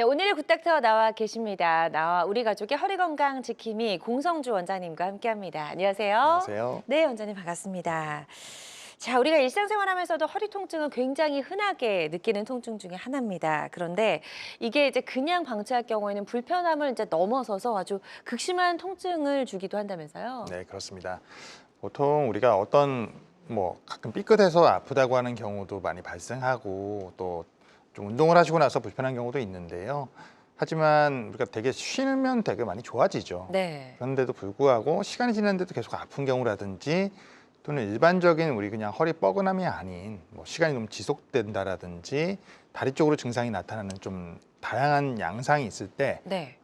네, 오늘의 굿닥터 나와 계십니다. 나와 우리 가족의 허리 건강 지킴이 공성주 원장님과 함께합니다. 안녕하세요. 안녕하세요. 네, 원장님 반갑습니다. 자, 우리가 일상생활하면서도 허리 통증은 굉장히 흔하게 느끼는 통증 중에 하나입니다. 그런데 이게 이제 그냥 방치할 경우에는 불편함을 이제 넘어서서 아주 극심한 통증을 주기도 한다면서요? 네, 그렇습니다. 보통 우리가 어떤 가끔 삐끗해서 아프다고 하는 경우도 많이 발생하고 또 좀 운동을 하시고 나서 불편한 경우도 있는데요. 하지만 우리가 되게 쉬면 되게 많이 좋아지죠. 네. 그런데도 불구하고 시간이 지났는데도 계속 아픈 경우라든지 또는 일반적인 우리 그냥 허리 뻐근함이 아닌 시간이 너무 지속된다라든지 다리 쪽으로 증상이 나타나는 좀 다양한 양상이 있을 때 네.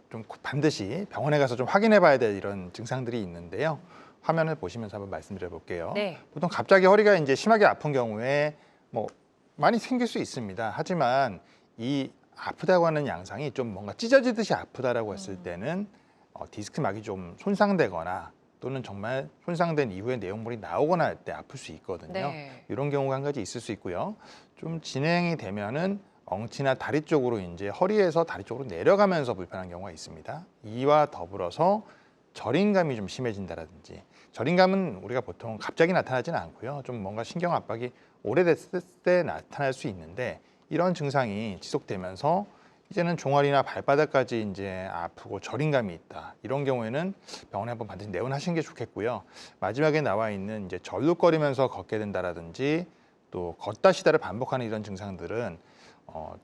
좀 반드시 병원에 가서 좀 확인해 봐야 될 이런 증상들이 있는데요. 화면을 보시면서 한번 말씀드려 볼게요. 네. 보통 갑자기 허리가 이제 심하게 아픈 경우에 많이 생길 수 있습니다. 하지만 이 아프다고 하는 양상이 좀 뭔가 찢어지듯이 아프다라고 했을 때는 디스크막이 좀 손상되거나 또는 정말 손상된 이후에 내용물이 나오거나 할 때 아플 수 있거든요. 네. 이런 경우가 한 가지 있을 수 있고요. 좀 진행이 되면은 엉치나 다리 쪽으로 이제 허리에서 다리 쪽으로 내려가면서 불편한 경우가 있습니다. 이와 더불어서 저림감이 좀 심해진다라든지, 저림감은 우리가 보통 갑자기 나타나지는 않고요. 좀 뭔가 신경 압박이 오래됐을 때 나타날 수 있는데 이런 증상이 지속되면서 이제는 종아리나 발바닥까지 이제 아프고 저림감이 있다. 이런 경우에는 병원에 한번 반드시 내원하시는 게 좋겠고요. 마지막에 나와 있는 이제 절룩거리면서 걷게 된다라든지 또 걷다 쉬다를 반복하는 이런 증상들은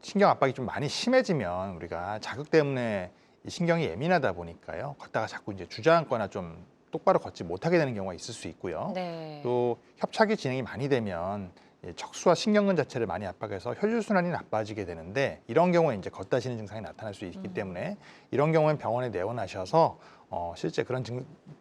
신경 압박이 좀 많이 심해지면 우리가 자극 때문에 이 신경이 예민하다 보니까요. 걷다가 자꾸 이제 주저앉거나 좀 똑바로 걷지 못하게 되는 경우가 있을 수 있고요. 네. 또 협착이 진행이 많이 되면 척수와 신경근 자체를 많이 압박해서 혈류순환이 나빠지게 되는데 이런 경우에 이제 걷다 쉬는 증상이 나타날 수 있기 때문에 이런 경우엔 병원에 내원하셔서 실제 그런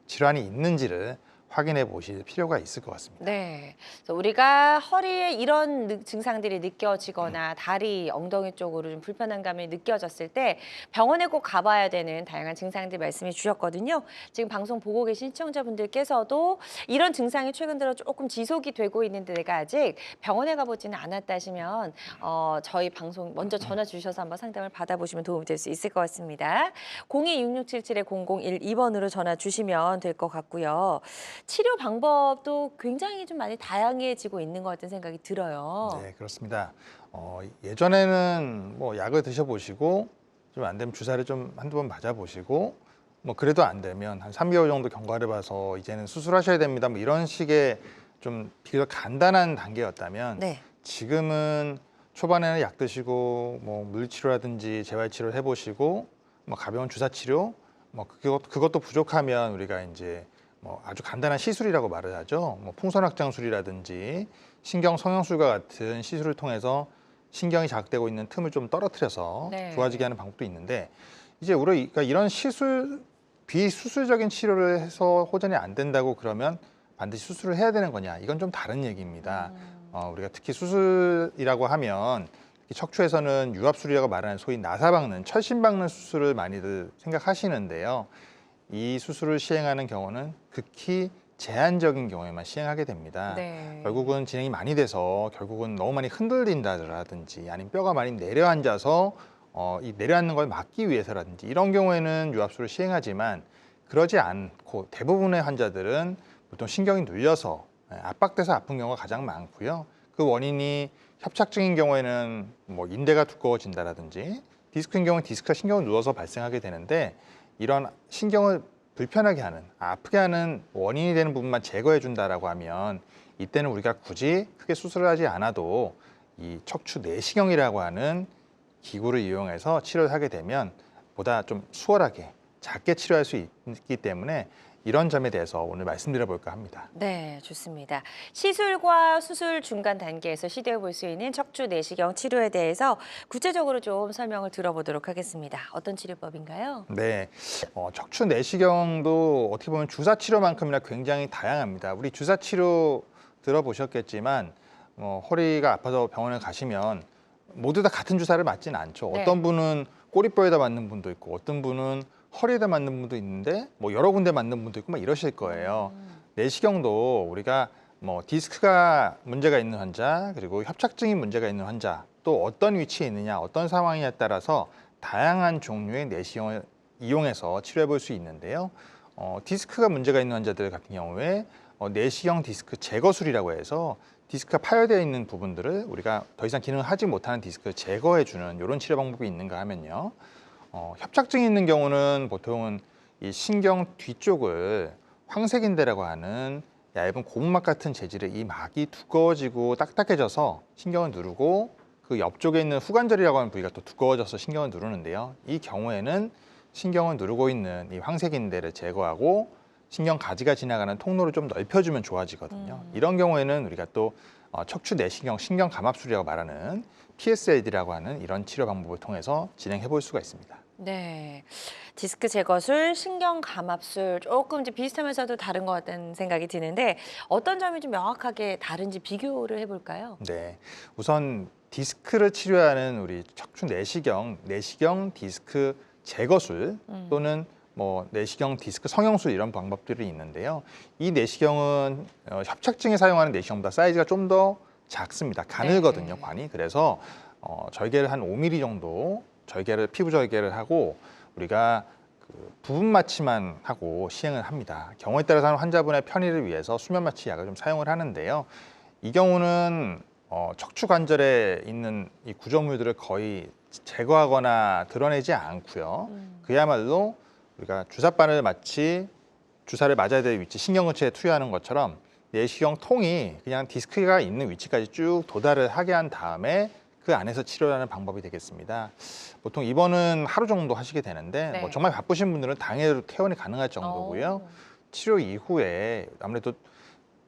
질환이 있는지를 확인해 보실 필요가 있을 것 같습니다. 네. 그래서 우리가 허리에 이런 증상들이 느껴지거나 다리, 엉덩이 쪽으로 좀 불편한 감이 느껴졌을 때 병원에 꼭 가봐야 되는 다양한 증상들 말씀해 주셨거든요. 지금 방송 보고 계신 시청자분들께서도 이런 증상이 최근 들어 조금 지속이 되고 있는데 내가 아직 병원에 가보지는 않았다 하시면 저희 방송 먼저 전화 주셔서 한번 상담을 받아보시면 도움이 될 수 있을 것 같습니다. 026677-0012번으로 전화 주시면 될 것 같고요. 치료 방법도 굉장히 좀 많이 다양해지고 있는 것 같은 생각이 들어요. 네, 그렇습니다. 예전에는 약을 드셔보시고 좀 안 되면 주사를 좀 한두 번 맞아보시고 그래도 안 되면 한 3개월 정도 경과를 봐서 이제는 수술하셔야 됩니다. 이런 식의 좀 비교적 간단한 단계였다면 네. 지금은 초반에는 약 드시고 물리치료라든지 재활치료를 해보시고 가벼운 주사치료 그것도 부족하면 우리가 이제 아주 간단한 시술이라고 말을 하죠. 풍선확장술이라든지 신경 성형술과 같은 시술을 통해서 신경이 자극되고 있는 틈을 좀 떨어뜨려서 네. 좋아지게 하는 방법도 있는데 이제 우리가 이런 비수술적인 치료를 해서 호전이 안 된다고 그러면 반드시 수술을 해야 되는 거냐? 이건 좀 다른 얘기입니다. 우리가 특히 수술이라고 하면 척추에서는 유압술이라고 말하는 소위 나사 박는, 철심 박는 수술을 많이들 생각하시는데요. 이 수술을 시행하는 경우는 극히 제한적인 경우에만 시행하게 됩니다. 네. 결국은 진행이 많이 돼서 결국은 너무 많이 흔들린다든지 아니면 뼈가 많이 내려앉아서 이 내려앉는 걸 막기 위해서라든지 이런 경우에는 유압술을 시행하지만 그러지 않고 대부분의 환자들은 보통 신경이 눌려서 압박돼서 아픈 경우가 가장 많고요. 그 원인이 협착증인 경우에는 인대가 두꺼워진다라든지 디스크인 경우는 디스크가 신경을 누워서 발생하게 되는데 이런 신경을 불편하게 하는, 아프게 하는 원인이 되는 부분만 제거해 준다라고 하면 이때는 우리가 굳이 크게 수술을 하지 않아도 이 척추 내시경이라고 하는 기구를 이용해서 치료를 하게 되면 보다 좀 수월하게 작게 치료할 수 있기 때문에 이런 점에 대해서 오늘 말씀드려 볼까 합니다. 네, 좋습니다. 시술과 수술 중간 단계에서 시도해 볼 수 있는 척추 내시경 치료에 대해서 구체적으로 좀 설명을 들어보도록 하겠습니다. 어떤 치료법인가요? 네, 척추 내시경도 어떻게 보면 주사 치료만큼이나 굉장히 다양합니다. 우리 주사 치료 들어보셨겠지만 허리가 아파서 병원에 가시면 모두 다 같은 주사를 맞지는 않죠. 네. 어떤 분은 꼬리뼈에다 맞는 분도 있고 어떤 분은 허리에다 맞는 분도 있는데 여러 군데 맞는 분도 있고 이러실 거예요. 내시경도 우리가 뭐 디스크가 문제가 있는 환자, 그리고 협착증이 문제가 있는 환자, 또 어떤 위치에 있느냐, 어떤 상황에 따라서 다양한 종류의 내시경을 이용해서 치료해 볼 수 있는데요. 디스크가 문제가 있는 환자들 같은 경우에 내시경 디스크 제거술이라고 해서 디스크가 파열되어 있는 부분들을 우리가 더 이상 기능을 하지 못하는 디스크를 제거해 주는 이런 치료 방법이 있는가 하면요. 협착증이 있는 경우는 보통은 이 신경 뒤쪽을 황색인대라고 하는 얇은 고무막 같은 재질의 이 막이 두꺼워지고 딱딱해져서 신경을 누르고 그 옆쪽에 있는 후관절이라고 하는 부위가 또 두꺼워져서 신경을 누르는데요. 이 경우에는 신경을 누르고 있는 이 황색인대를 제거하고 신경 가지가 지나가는 통로를 좀 넓혀주면 좋아지거든요. 이런 경우에는 우리가 또 척추 내시경 신경 감압술이라고 말하는 PSLD라고 하는 이런 치료 방법을 통해서 진행해 볼 수가 있습니다. 네, 디스크 제거술, 신경 감압술 조금 이제 비슷하면서도 다른 것 같다는 생각이 드는데 어떤 점이 좀 명확하게 다른지 비교를 해볼까요? 네, 우선 디스크를 치료하는 우리 척추 내시경 디스크 제거술 또는 뭐 내시경 디스크 성형술 이런 방법들이 있는데요. 이 내시경은 협착증에 사용하는 내시경보다 사이즈가 좀 더 작습니다. 가늘거든요, 네. 관이. 그래서 절개를 한 5mm 정도 피부 절개를 하고 우리가 그 부분 마취만 하고 시행을 합니다. 경우에 따라서는 환자분의 편의를 위해서 수면 마취 약을 좀 사용을 하는데요. 이 경우는 척추 관절에 있는 이 구조물들을 거의 제거하거나 드러내지 않고요. 그야말로 우리가 주사바늘 마치 주사를 맞아야 될 위치 신경근처에 투여하는 것처럼 내시경 통이 그냥 디스크가 있는 위치까지 쭉 도달을 하게 한 다음에 그 안에서 치료하는 방법이 되겠습니다. 보통 입원은 하루 정도 하시게 되는데 네. 뭐 정말 바쁘신 분들은 당일로 퇴원이 가능할 정도고요. 치료 이후에 아무래도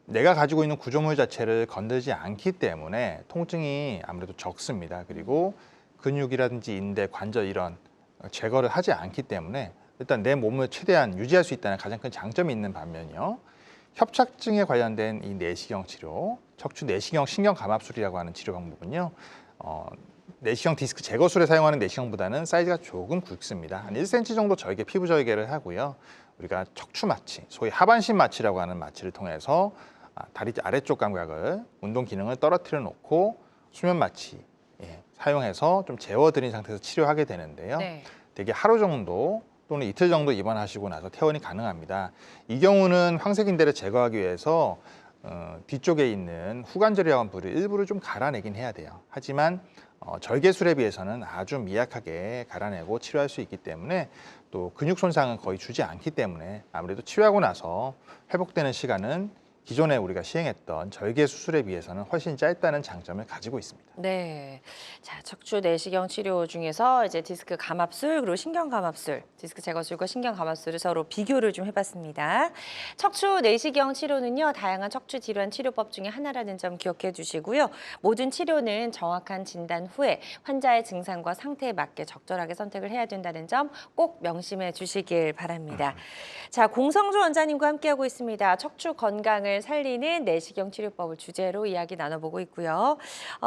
내가 가지고 있는 구조물 자체를 건들지 않기 때문에 통증이 아무래도 적습니다. 그리고 근육이라든지 인대, 관절 이런 제거를 하지 않기 때문에 일단 내 몸을 최대한 유지할 수 있다는 가장 큰 장점이 있는 반면요. 협착증에 관련된 이 내시경 치료, 척추 내시경 신경 감압술이라고 하는 치료 방법은요. 내시경 디스크 제거술에 사용하는 내시경보다는 사이즈가 조금 굵습니다. 한 1cm 정도 절개, 피부 절개를 하고요. 우리가 척추 마취, 소위 하반신 마취라고 하는 마취를 통해서 다리 아래쪽 감각을 운동 기능을 떨어뜨려 놓고 수면 마취 사용해서 좀 재워드린 상태에서 치료하게 되는데요. 네. 대개 하루 정도 또는 이틀 정도 입원하시고 나서 퇴원이 가능합니다. 이 경우는 황색인대를 제거하기 위해서 뒤쪽에 있는 후관절이라고 하는 부위를 일부를 좀 갈아내긴 해야 돼요. 하지만 절개술에 비해서는 아주 미약하게 갈아내고 치료할 수 있기 때문에 또 근육 손상은 거의 주지 않기 때문에 아무래도 치료하고 나서 회복되는 시간은 기존에 우리가 시행했던 절개 수술에 비해서는 훨씬 짧다는 장점을 가지고 있습니다. 네. 자, 척추 내시경 치료 중에서 이제 디스크 감압술 그리고 신경 감압술, 디스크 제거술과 신경 감압술을 서로 비교를 좀 해봤습니다. 척추 내시경 치료는요, 다양한 척추 질환 치료법 중에 하나라는 점 기억해 주시고요. 모든 치료는 정확한 진단 후에 환자의 증상과 상태에 맞게 적절하게 선택을 해야 된다는 점 꼭 명심해 주시길 바랍니다. 자, 공성주 원장님과 함께하고 있습니다. 척추 건강을 살리는 내시경 치료법을 주제로 이야기 나눠보고 있고요.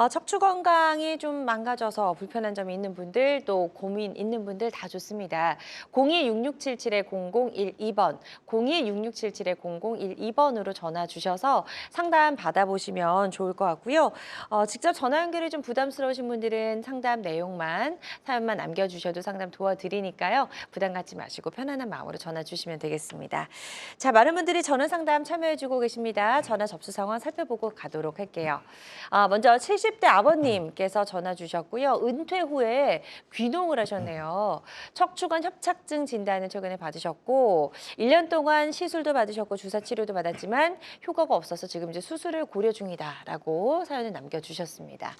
척추 건강이 좀 망가져서 불편한 점이 있는 분들, 또 고민 있는 분들 다 좋습니다. 02-6677-0012번, 02-6677-0012번으로 전화 주셔서 상담 받아보시면 좋을 것 같고요. 직접 전화 연결이 좀 부담스러우신 분들은 상담 내용만, 사연만 남겨주셔도 상담 도와드리니까요. 부담 갖지 마시고 편안한 마음으로 전화 주시면 되겠습니다. 자, 많은 분들이 전화 상담 참여해주고 계십니다. 전화 접수 상황 살펴보고 가도록 할게요. 먼저 70대 아버님께서 전화 주셨고요. 은퇴 후에 귀농을 하셨네요. 척추관 협착증 진단을 최근에 받으셨고 1년 동안 시술도 받으셨고 주사 치료도 받았지만 효과가 없어서 지금 이제 수술을 고려 중이다라고 사연을 남겨주셨습니다.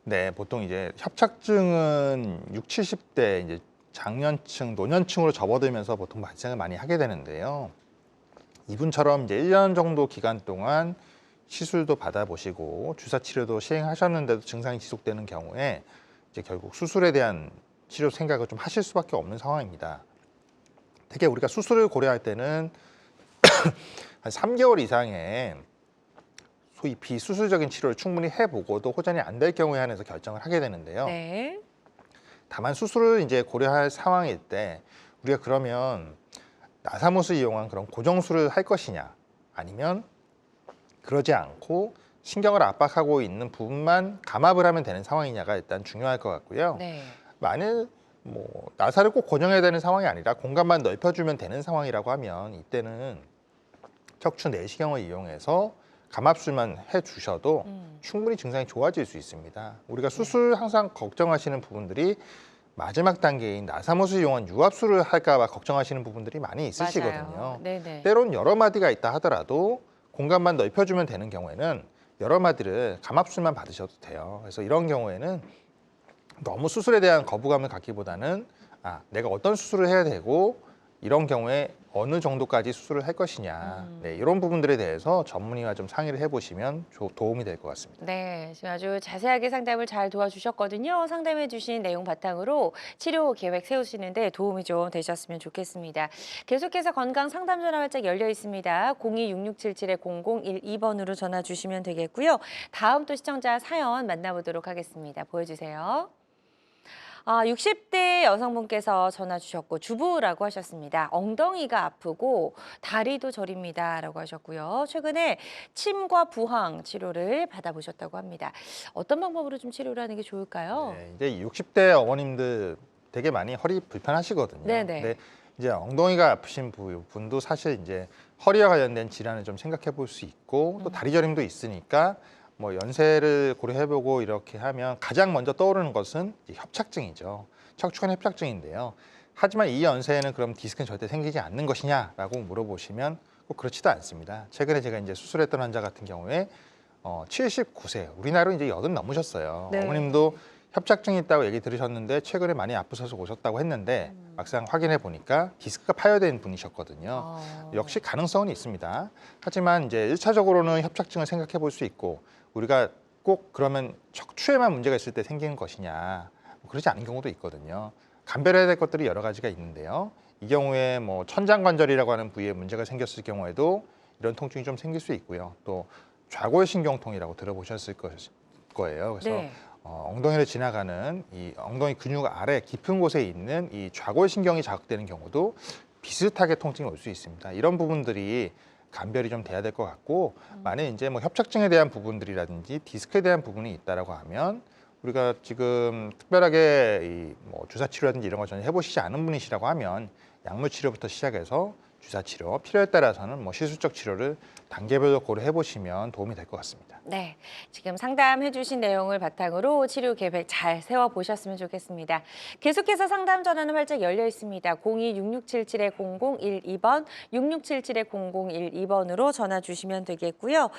네, 보통 이제 협착증은 60, 70대 이제 장년층, 노년층으로 접어들면서 보통 발생을 많이 하게 되는데요. 이분처럼 이제 1년 정도 기간 동안 시술도 받아보시고 주사 치료도 시행하셨는데도 증상이 지속되는 경우에 이제 결국 수술에 대한 치료 생각을 좀 하실 수밖에 없는 상황입니다. 특히 우리가 수술을 고려할 때는 한 3개월 이상의 소위 비수술적인 치료를 충분히 해보고도 호전이 안 될 경우에 한해서 결정을 하게 되는데요. 네. 다만 수술을 이제 고려할 상황일 때 우리가 그러면 나사못을 이용한 그런 고정술을 할 것이냐 아니면 그러지 않고 신경을 압박하고 있는 부분만 감압을 하면 되는 상황이냐가 일단 중요할 것 같고요. 네. 만일 뭐 나사를 꼭 고정해야 되는 상황이 아니라 공간만 넓혀주면 되는 상황이라고 하면 이때는 척추 내시경을 이용해서 감압술만 해주셔도 충분히 증상이 좋아질 수 있습니다. 우리가 수술 항상 걱정하시는 부분들이 마지막 단계인 나사못을 이용한 유압술을 할까 봐 걱정하시는 부분들이 많이 있으시거든요. 맞아요. 네네. 때론 여러 마디가 있다 하더라도 공간만 넓혀주면 되는 경우에는 여러 마디를 감압술만 받으셔도 돼요. 그래서 이런 경우에는 너무 수술에 대한 거부감을 갖기보다는 내가 어떤 수술을 해야 되고 이런 경우에 어느 정도까지 수술을 할 것이냐, 네, 이런 부분들에 대해서 전문의와 좀 상의를 해보시면 도움이 될 것 같습니다. 네, 지금 아주 자세하게 상담을 잘 도와주셨거든요. 상담해 주신 내용 바탕으로 치료 계획 세우시는데 도움이 좀 되셨으면 좋겠습니다. 계속해서 건강 상담 전화 활짝 열려 있습니다. 026677-0012번으로 전화 주시면 되겠고요. 다음 또 시청자 사연 만나보도록 하겠습니다. 보여주세요. 60대 여성분께서 전화 주셨고 주부라고 하셨습니다. 엉덩이가 아프고 다리도 저립니다라고 하셨고요. 최근에 침과 부항 치료를 받아보셨다고 합니다. 어떤 방법으로 좀 치료를 하는 게 좋을까요? 네, 이제 60대 어머님들 되게 많이 허리 불편하시거든요. 네네. 근데 이제 엉덩이가 아프신 분도 사실 이제 허리와 관련된 질환을 좀 생각해 볼 수 있고 또 다리 저림도 있으니까 뭐 연세를 고려해보고 이렇게 하면 가장 먼저 떠오르는 것은 이제 협착증이죠. 척추관 협착증인데요. 하지만 이 연세에는 그럼 디스크는 절대 생기지 않는 것이냐라고 물어보시면 꼭 그렇지도 않습니다. 최근에 제가 이제 수술했던 환자 같은 경우에 79세, 우리 나이로 이제 80 넘으셨어요. 네. 어머님도 협착증이 있다고 얘기 들으셨는데 최근에 많이 아프셔서 오셨다고 했는데 막상 확인해 보니까 디스크가 파열된 분이셨거든요. 역시 가능성은 있습니다. 하지만 이제 1차적으로는 협착증을 생각해 볼 수 있고 우리가 꼭 그러면 척추에만 문제가 있을 때 생기는 것이냐, 그러지 않은 경우도 있거든요. 감별해야 될 것들이 여러 가지가 있는데요. 이 경우에 뭐 천장관절이라고 하는 부위에 문제가 생겼을 경우에도 이런 통증이 좀 생길 수 있고요. 또 좌골신경통이라고 들어보셨을 거예요. 그래서 네. 엉덩이를 지나가는 이 엉덩이 근육 아래 깊은 곳에 있는 이 좌골신경이 자극되는 경우도 비슷하게 통증이 올 수 있습니다. 이런 부분들이 감별이 좀 돼야 될 것 같고, 만약 이제 뭐 협착증에 대한 부분들이라든지 디스크에 대한 부분이 있다라고 하면 우리가 지금 특별하게 이 뭐 주사 치료라든지 이런 거 전혀 해보시지 않은 분이시라고 하면 약물 치료부터 시작해서 주사 치료, 필요에 따라서는 뭐 시술적 치료를 단계별로 고려해 보시면 도움이 될 것 같습니다. 네, 지금 상담해 주신 내용을 바탕으로 치료 계획 잘 세워보셨으면 좋겠습니다. 계속해서 상담 전화는 활짝 열려 있습니다. 026677-0012번, 6677-0012번으로 전화 주시면 되겠고요.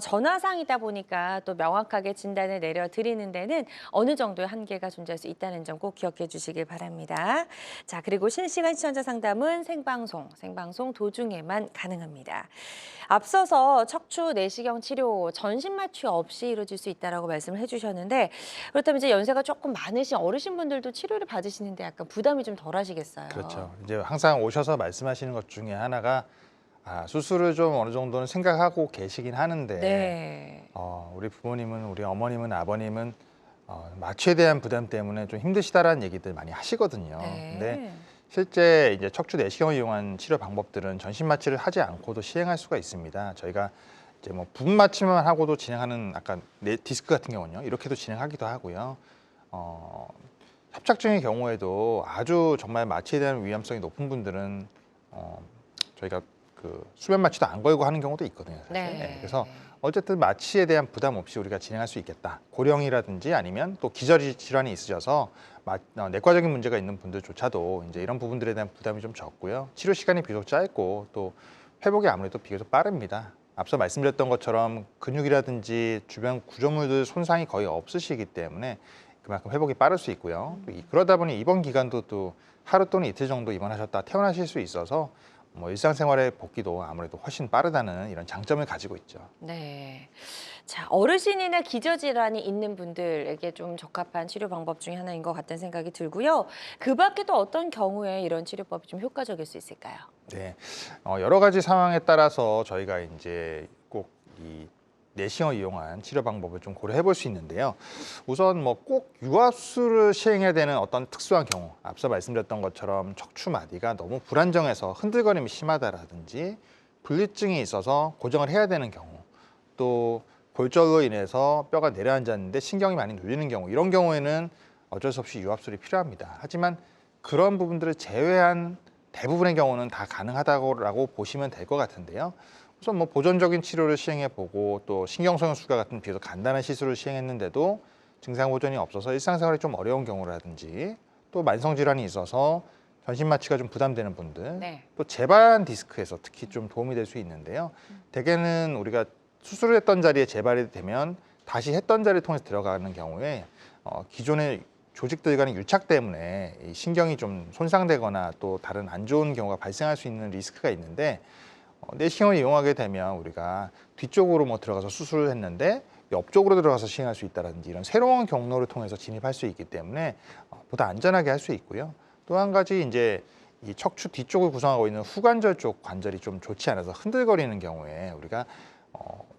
전화상이다 보니까 또 명확하게 진단을 내려드리는 데는 어느 정도의 한계가 존재할 수 있다는 점 꼭 기억해 주시길 바랍니다. 자, 그리고 실시간 시청자 상담은 생방송 도중에만 가능합니다. 앞서서 척추 내시경 치료 전신 마취 없이 이루어질 수 있다라고 말씀을 해주셨는데, 그렇다면 이제 연세가 조금 많으신 어르신분들도 치료를 받으시는데 약간 부담이 좀 덜하시겠어요. 그렇죠. 이제 항상 오셔서 말씀하시는 것 중에 하나가 수술을 좀 어느 정도는 생각하고 계시긴 하는데 네. 우리 부모님은, 우리 어머님은, 아버님은 마취에 대한 부담 때문에 좀 힘드시다라는 얘기들 많이 하시거든요. 네. 근데 실제 이제 척추 내시경을 이용한 치료 방법들은 전신 마취를 하지 않고도 시행할 수가 있습니다. 저희가 이제 뭐 부분 마취만 하고도 진행하는 아까 디스크 같은 경우는요, 이렇게도 진행하기도 하고요. 협착증의 경우에도 아주 정말 마취에 대한 위험성이 높은 분들은 저희가 그 수면 마취도 안 걸고 하는 경우도 있거든요. 사실. 네. 그래서 어쨌든 마취에 대한 부담 없이 우리가 진행할 수 있겠다. 고령이라든지 아니면 또 기저질 질환이 있으셔서 내과적인 문제가 있는 분들조차도 이제 이런 부분들에 대한 부담이 좀 적고요. 치료 시간이 비교적 짧고 또 회복이 아무래도 비교적 빠릅니다. 앞서 말씀드렸던 것처럼 근육이라든지 주변 구조물들 손상이 거의 없으시기 때문에 그만큼 회복이 빠를 수 있고요. 또 그러다 보니 입원 기간도 또 하루 또는 이틀 정도 입원하셨다 퇴원하실 수 있어서 뭐 일상생활의 복귀도 아무래도 훨씬 빠르다는 이런 장점을 가지고 있죠. 네. 자, 어르신이나 기저질환이 있는 분들에게 좀 적합한 치료 방법 중에 하나인 것 같다는 생각이 들고요. 그 밖에 또 어떤 경우에 이런 치료법이 좀 효과적일 수 있을까요? 네, 여러 가지 상황에 따라서 저희가 이제 꼭 이 내시경을 이용한 치료 방법을 좀 고려해 볼 수 있는데요. 우선 뭐 꼭 유압술을 시행해야 되는 어떤 특수한 경우, 앞서 말씀드렸던 것처럼 척추 마디가 너무 불안정해서 흔들거림이 심하다라든지 분리증이 있어서 고정을 해야 되는 경우, 또 골절로 인해서 뼈가 내려앉았는데 신경이 많이 눌리는 경우, 이런 경우에는 어쩔 수 없이 유압술이 필요합니다. 하지만 그런 부분들을 제외한 대부분의 경우는 다 가능하다고 보시면 될 것 같은데요. 우선 뭐 보존적인 치료를 시행해보고 또 신경성형 수가 같은 비교적 간단한 시술을 시행했는데도 증상 보존이 없어서 일상생활이 좀 어려운 경우라든지 또 만성 질환이 있어서 전신 마취가 좀 부담되는 분들, 네. 또 재발 디스크에서 특히 좀 도움이 될 수 있는데요. 대개는 우리가 수술을 했던 자리에 재발이 되면 다시 했던 자리를 통해서 들어가는 경우에 기존의 조직들 간의 유착 때문에 이 신경이 좀 손상되거나 또 다른 안 좋은 경우가 발생할 수 있는 리스크가 있는데, 내시경을 이용하게 되면 우리가 뒤쪽으로 뭐 들어가서 수술을 했는데 옆쪽으로 들어가서 시행할 수 있다든지 이런 새로운 경로를 통해서 진입할 수 있기 때문에 보다 안전하게 할 수 있고요. 또 한 가지 이제 이 척추 뒤쪽을 구성하고 있는 후관절 쪽 관절이 좀 좋지 않아서 흔들거리는 경우에 우리가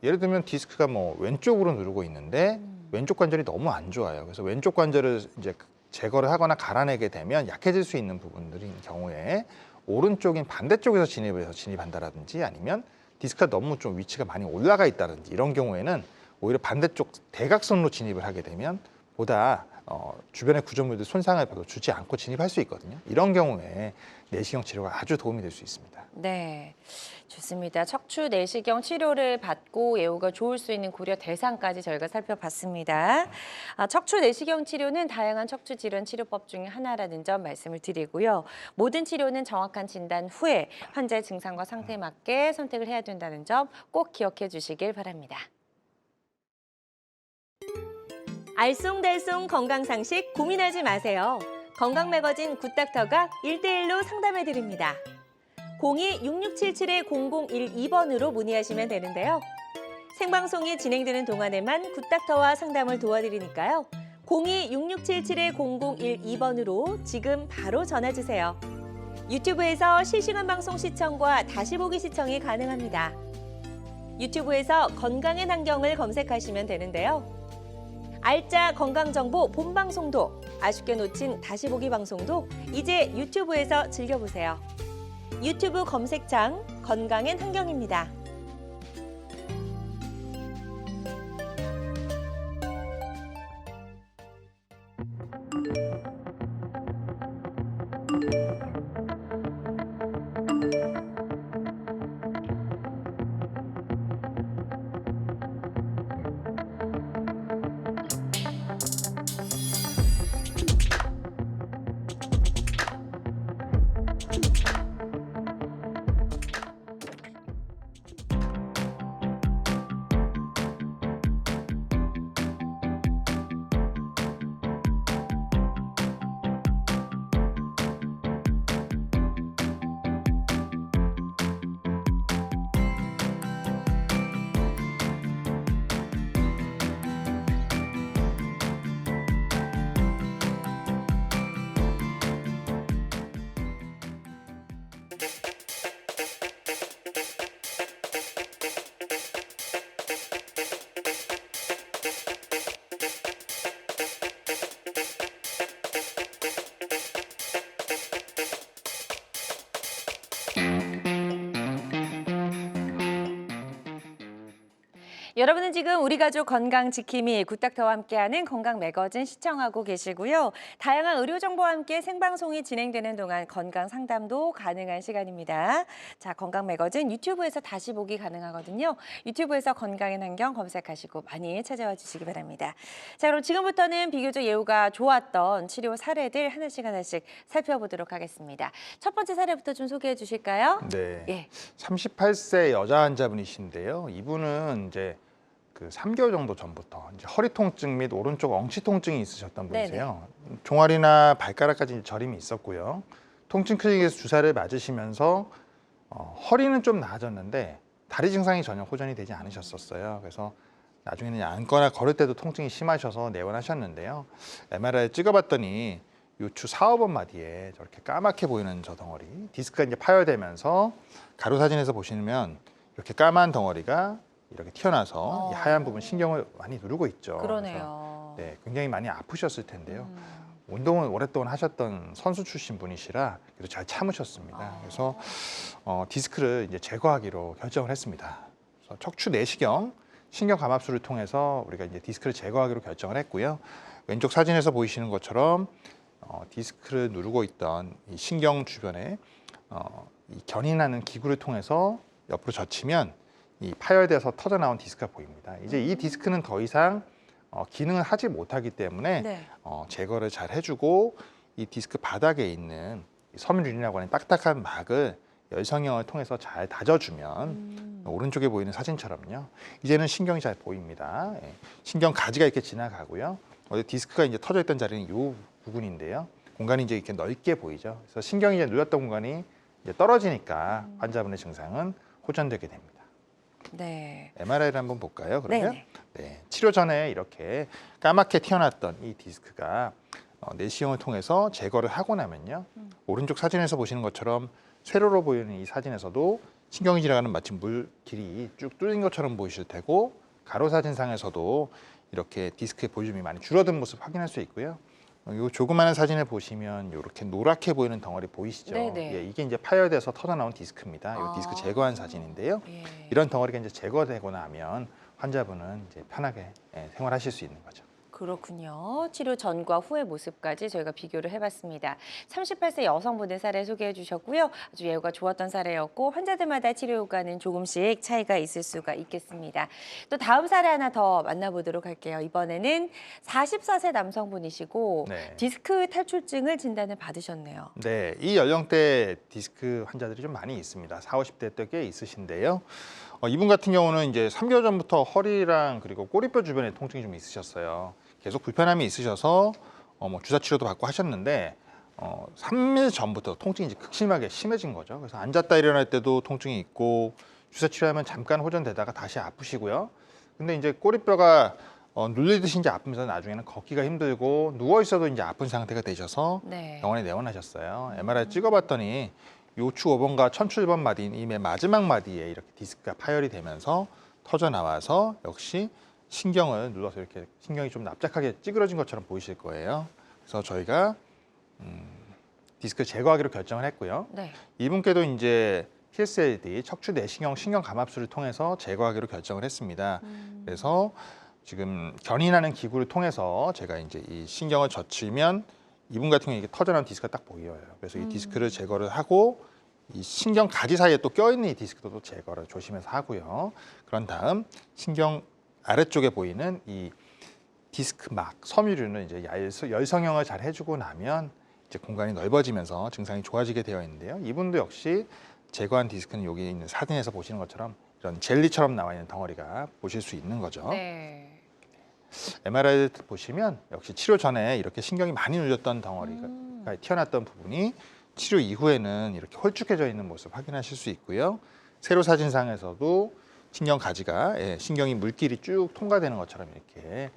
예를 들면 디스크가 뭐 왼쪽으로 누르고 있는데 왼쪽 관절이 너무 안 좋아요. 그래서 왼쪽 관절을 이제 제거를 하거나 갈아내게 되면 약해질 수 있는 부분들인 경우에 오른쪽인 반대쪽에서 진입한다라든지 아니면 디스크가 너무 좀 위치가 많이 올라가 있다든지 이런 경우에는 오히려 반대쪽 대각선으로 진입을 하게 되면 보다 주변의 구조물들 손상을 별로 주지 않고 진입할 수 있거든요. 이런 경우에 내시경 치료가 아주 도움이 될 수 있습니다. 네, 좋습니다. 척추 내시경 치료를 받고 예후가 좋을 수 있는 고려 대상까지 저희가 살펴봤습니다. 척추 내시경 치료는 다양한 척추 질환 치료법 중에 하나라는 점 말씀을 드리고요. 모든 치료는 정확한 진단 후에 환자의 증상과 상태에 맞게 선택을 해야 된다는 점 꼭 기억해 주시길 바랍니다. 알쏭달쏭 건강상식 고민하지 마세요. 건강매거진 굿닥터가 1대1로 상담해드립니다. 02-6677-0012번으로 문의하시면 되는데요. 생방송이 진행되는 동안에만 굿닥터와 상담을 도와드리니까요. 02-6677-0012번으로 지금 바로 전화주세요. 유튜브에서 실시간 방송 시청과 다시 보기 시청이 가능합니다. 유튜브에서 건강의 환경을 검색하시면 되는데요. 알짜 건강정보 본방송도, 아쉽게 놓친 다시 보기 방송도 이제 유튜브에서 즐겨보세요. 유튜브 검색창 건강엔 환경입니다. 여러분은 지금 우리 가족 건강 지킴이 굿닥터와 함께하는 건강 매거진 시청하고 계시고요. 다양한 의료 정보와 함께 생방송이 진행되는 동안 건강 상담도 가능한 시간입니다. 자, 건강 매거진 유튜브에서 다시 보기 가능하거든요. 유튜브에서 건강의 환경 검색하시고 많이 찾아와 주시기 바랍니다. 자, 그럼 지금부터는 비교적 예후가 좋았던 치료 사례들 하나씩 살펴보도록 하겠습니다. 첫 번째 사례부터 좀 소개해 주실까요? 네. 예. 38세 여자 환자분이신데요. 이분은 이제 그 3개월 정도 전부터 이제 허리 통증 및 오른쪽 엉치 통증이 있으셨던 분이세요. 종아리나 발가락까지 저림이 있었고요. 통증 클리닉에서 주사를 맞으시면서 허리는 좀 나아졌는데 다리 증상이 전혀 호전이 되지 않으셨었어요. 그래서 나중에는 앉거나 걸을 때도 통증이 심하셔서 내원하셨는데요. MRI 찍어봤더니 요추 4, 5번 마디에 저렇게 까맣게 보이는 저 덩어리, 디스크가 이제 파열되면서 가로 사진에서 보시면 이렇게 까만 덩어리가 이렇게 튀어나와서 이 하얀 부분 신경을 많이 누르고 있죠. 그러네요. 그래서 네, 굉장히 많이 아프셨을 텐데요. 운동을 오랫동안 하셨던 선수 출신 분이시라 그래도 잘 참으셨습니다. 그래서 디스크를 이제 제거하기로 결정을 했습니다. 그래서 척추 내시경 신경 감압술을 통해서 우리가 이제 디스크를 제거하기로 결정을 했고요. 왼쪽 사진에서 보이시는 것처럼 디스크를 누르고 있던 이 신경 주변에 이 견인하는 기구를 통해서 옆으로 젖히면 이 파열돼서 터져 나온 디스크가 보입니다. 이제 이 디스크는 더 이상 기능을 하지 못하기 때문에 네. 제거를 잘 해주고 이 디스크 바닥에 있는 이 섬유륜이라고 하는 딱딱한 막을 열성형을 통해서 잘 다져주면 오른쪽에 보이는 사진처럼요. 이제는 신경이 잘 보입니다. 예. 신경 가지가 이렇게 지나가고요. 디스크가 이제 터져 있던 자리는 이 부분인데요. 공간이 이제 이렇게 넓게 보이죠. 그래서 신경이 이제 눌렸던 공간이 이제 떨어지니까 환자분의 증상은 호전되게 됩니다. 네. MRI를 한번 볼까요? 그러면 네네. 네, 치료 전에 이렇게 까맣게 튀어났던 이 디스크가 내시경을 통해서 제거를 하고 나면요. 오른쪽 사진에서 보시는 것처럼 세로로 보이는 이 사진에서도 신경이 지나가는 마치 물길이 쭉 뚫린 것처럼 보이실 테고 가로 사진상에서도 이렇게 디스크의 볼륨이 많이 줄어든 모습 확인할 수 있고요. 이 조그마한 사진을 보시면 이렇게 노랗게 보이는 덩어리 보이시죠? 네네. 예, 이게 이제 파열돼서 터져 나온 디스크입니다. 이 아. 디스크 제거한 사진인데요. 예. 이런 덩어리가 이제 제거되고 나면 환자분은 이제 편하게 생활하실 수 있는 거죠. 그렇군요. 치료 전과 후의 모습까지 저희가 비교를 해봤습니다. 38세 여성분의 사례 소개해 주셨고요. 아주 예후가 좋았던 사례였고 환자들마다 치료 효과는 조금씩 차이가 있을 수가 있겠습니다. 또 다음 사례 하나 더 만나보도록 할게요. 이번에는 44세 남성분이시고 네. 디스크 탈출증을 진단을 받으셨네요. 네, 이 연령대 디스크 환자들이 좀 많이 있습니다. 40, 50대 때 꽤 있으신데요. 이분 같은 경우는 이제 3개월 전부터 허리랑 그리고 꼬리뼈 주변에 통증이 좀 있으셨어요. 계속 불편함이 있으셔서 뭐 주사 치료도 받고 하셨는데 3일 전부터 통증이 이제 극심하게 심해진 거죠. 그래서 앉았다 일어날 때도 통증이 있고 주사 치료하면 잠깐 호전되다가 다시 아프시고요. 근데 이제 꼬리뼈가 눌리듯이 이제 아프면서 나중에는 걷기가 힘들고 누워 있어도 이제 아픈 상태가 되셔서 네. 병원에 내원하셨어요. MRI 찍어봤더니 요추 5번과 천추 1번 마디인 이 맨 마지막 마디에 이렇게 디스크가 파열이 되면서 터져 나와서 역시 신경을 눌러서 이렇게 신경이 좀 납작하게 찌그러진 것처럼 보이실 거예요. 그래서 저희가 디스크 제거하기로 결정을 했고요. 네. 이분께도 이제 PSLD 척추 내시경 신경 감압술을 통해서 제거하기로 결정을 했습니다. 그래서 지금 견인하는 기구를 통해서 제가 이제 이 신경을 젖히면 이분 같은 경우에 이게 터져나온 디스크가 딱 보여요. 그래서 이 디스크를 제거를 하고 이 신경 가지 사이에 또 껴있는 이 디스크도 또 제거를 조심해서 하고요. 그런 다음 신경 아래쪽에 보이는 이 디스크 막 섬유류는 이제 열성형을 잘 해주고 나면 이제 공간이 넓어지면서 증상이 좋아지게 되어 있는데요. 이분도 역시 제거한 디스크는 여기 있는 사진에서 보시는 것처럼 이런 젤리처럼 나와 있는 덩어리가 보실 수 있는 거죠. 네. MRI를 보시면 역시 치료 전에 이렇게 신경이 많이 눌렸던 덩어리가 튀어났던 부분이 치료 이후에는 이렇게 홀쭉해져 있는 모습 확인하실 수 있고요. 세로 사진상에서도 신경 가지가 신경이 물길이 쭉 통과되는 것처럼 이렇게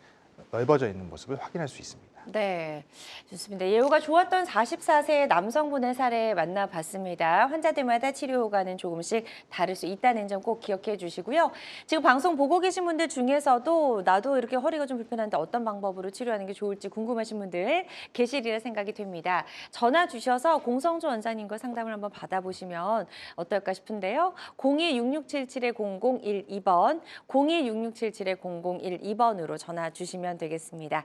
넓어져 있는 모습을 확인할 수 있습니다. 네, 좋습니다. 예후가 좋았던 44세 남성분의 사례 만나봤습니다. 환자들마다 치료 효과는 조금씩 다를 수 있다는 점 꼭 기억해 주시고요. 지금 방송 보고 계신 분들 중에서도 나도 이렇게 허리가 좀 불편한데 어떤 방법으로 치료하는 게 좋을지 궁금하신 분들 계시리라 생각이 됩니다. 전화 주셔서 공성주 원장님과 상담을 한번 받아보시면 어떨까 싶은데요. 02-6677-0012번, 02-6677-0012번으로 전화 주시면 되겠습니다.